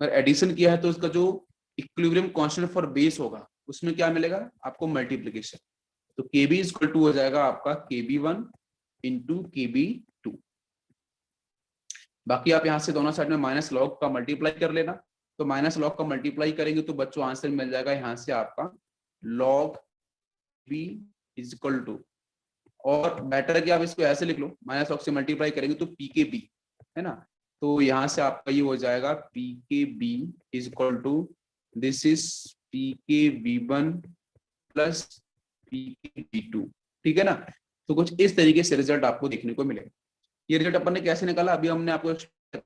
अगर एडिशन किया है तो उसका जो इक्विलिब्रियम कांस्टेंट फॉर बेस होगा उसमें क्या मिलेगा आपको, मल्टीप्लीकेशन। तो Kb = हो जाएगा आपका Kb1 इंटू Kb2। बाकी आप यहाँ से दोनों साइड में माइनस लॉग का मल्टीप्लाई कर लेना, तो माइनस लॉग का मल्टीप्लाई करेंगे तो बच्चों आंसर मिल जाएगा यहाँ से आपका log b = और बेटर है कि आप इसको ऐसे लिख लो, माइनस लॉग से मल्टीप्लाई करेंगे तो pKb, है ना। तो यहाँ से आपका ये हो जाएगा pKb = this is pKb1 plus pKb2, ठीक है ना। तो कुछ इस तरीके से रिजल्ट आपको देखने को मिलेगा। ये रिजल्ट अपन ने कैसे निकाला, अभी हमने आपको क्या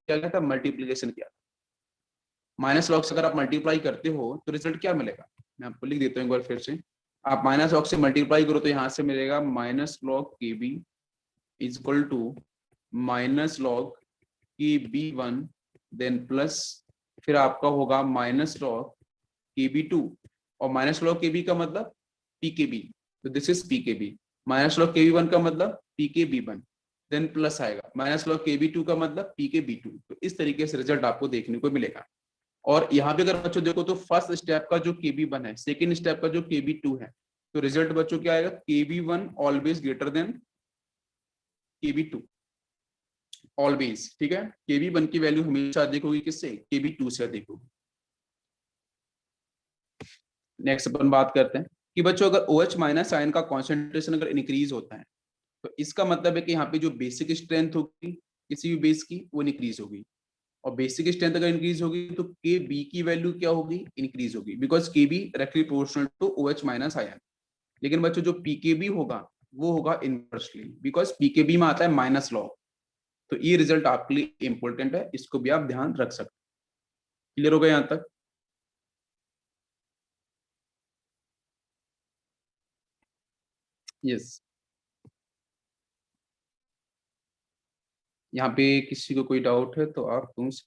किया था, मल्टीप्लीकेशन किया। माइनस लॉग से अगर आप मल्टीप्लाई करते हो तो रिजल्ट क्या मिलेगा, मैं आपको लिख देता हूँ एक बार फिर से। आप माइनस लॉग से मल्टीप्लाई करो तो यहाँ से मिलेगा -log Kb = -log Kb1, then plus फिर आपका होगा -log Kb2, और -log Kb का मतलब pKb, तो this is pKb। -log Kb1 का मतलब pKb1, देन प्लस आएगा -log Kb2 का मतलब pKb2। तो इस तरीके से रिजल्ट आपको देखने को मिलेगा। और यहाँ पे अगर बच्चों देखो तो फर्स्ट स्टेप का जो Kb1 है, सेकेंड स्टेप का जो Kb2 है, तो रिजल्ट बच्चों क्या आएगा, Kb1 always greater than Kb2, always, ठीक है। Kb1 की वैल्यू हमेशा अधिक होगी किससे, Kb2 से अधिक होगी। नेक्स्ट अपन बात करते हैं कि बच्चों अगर OH- आयन का कॉन्सेंट्रेशन अगर इंक्रीज होता है तो इसका मतलब है कि यहाँ पे जो बेसिक स्ट्रेंथ होगी किसी भी बेस की वो इंक्रीज होगी, और बेसिक स्ट्रेंथ अगर इंक्रीज होगी तो Kb की वैल्यू क्या होगी, इंक्रीज होगी, because Kb directly proportional to OH- ion. लेकिन बच्चों जो pKb होगा वो होगा इनवर्सली, बिकॉज पीकेबी में आता है माइनस लॉग। तो ये रिजल्ट आपके लिए इंपॉर्टेंट है, इसको भी आप ध्यान रख सकते हैं। क्लियर हो गया यहाँ तक? यस। यहाँ पे किसी को कोई डाउट है तो आप पूछ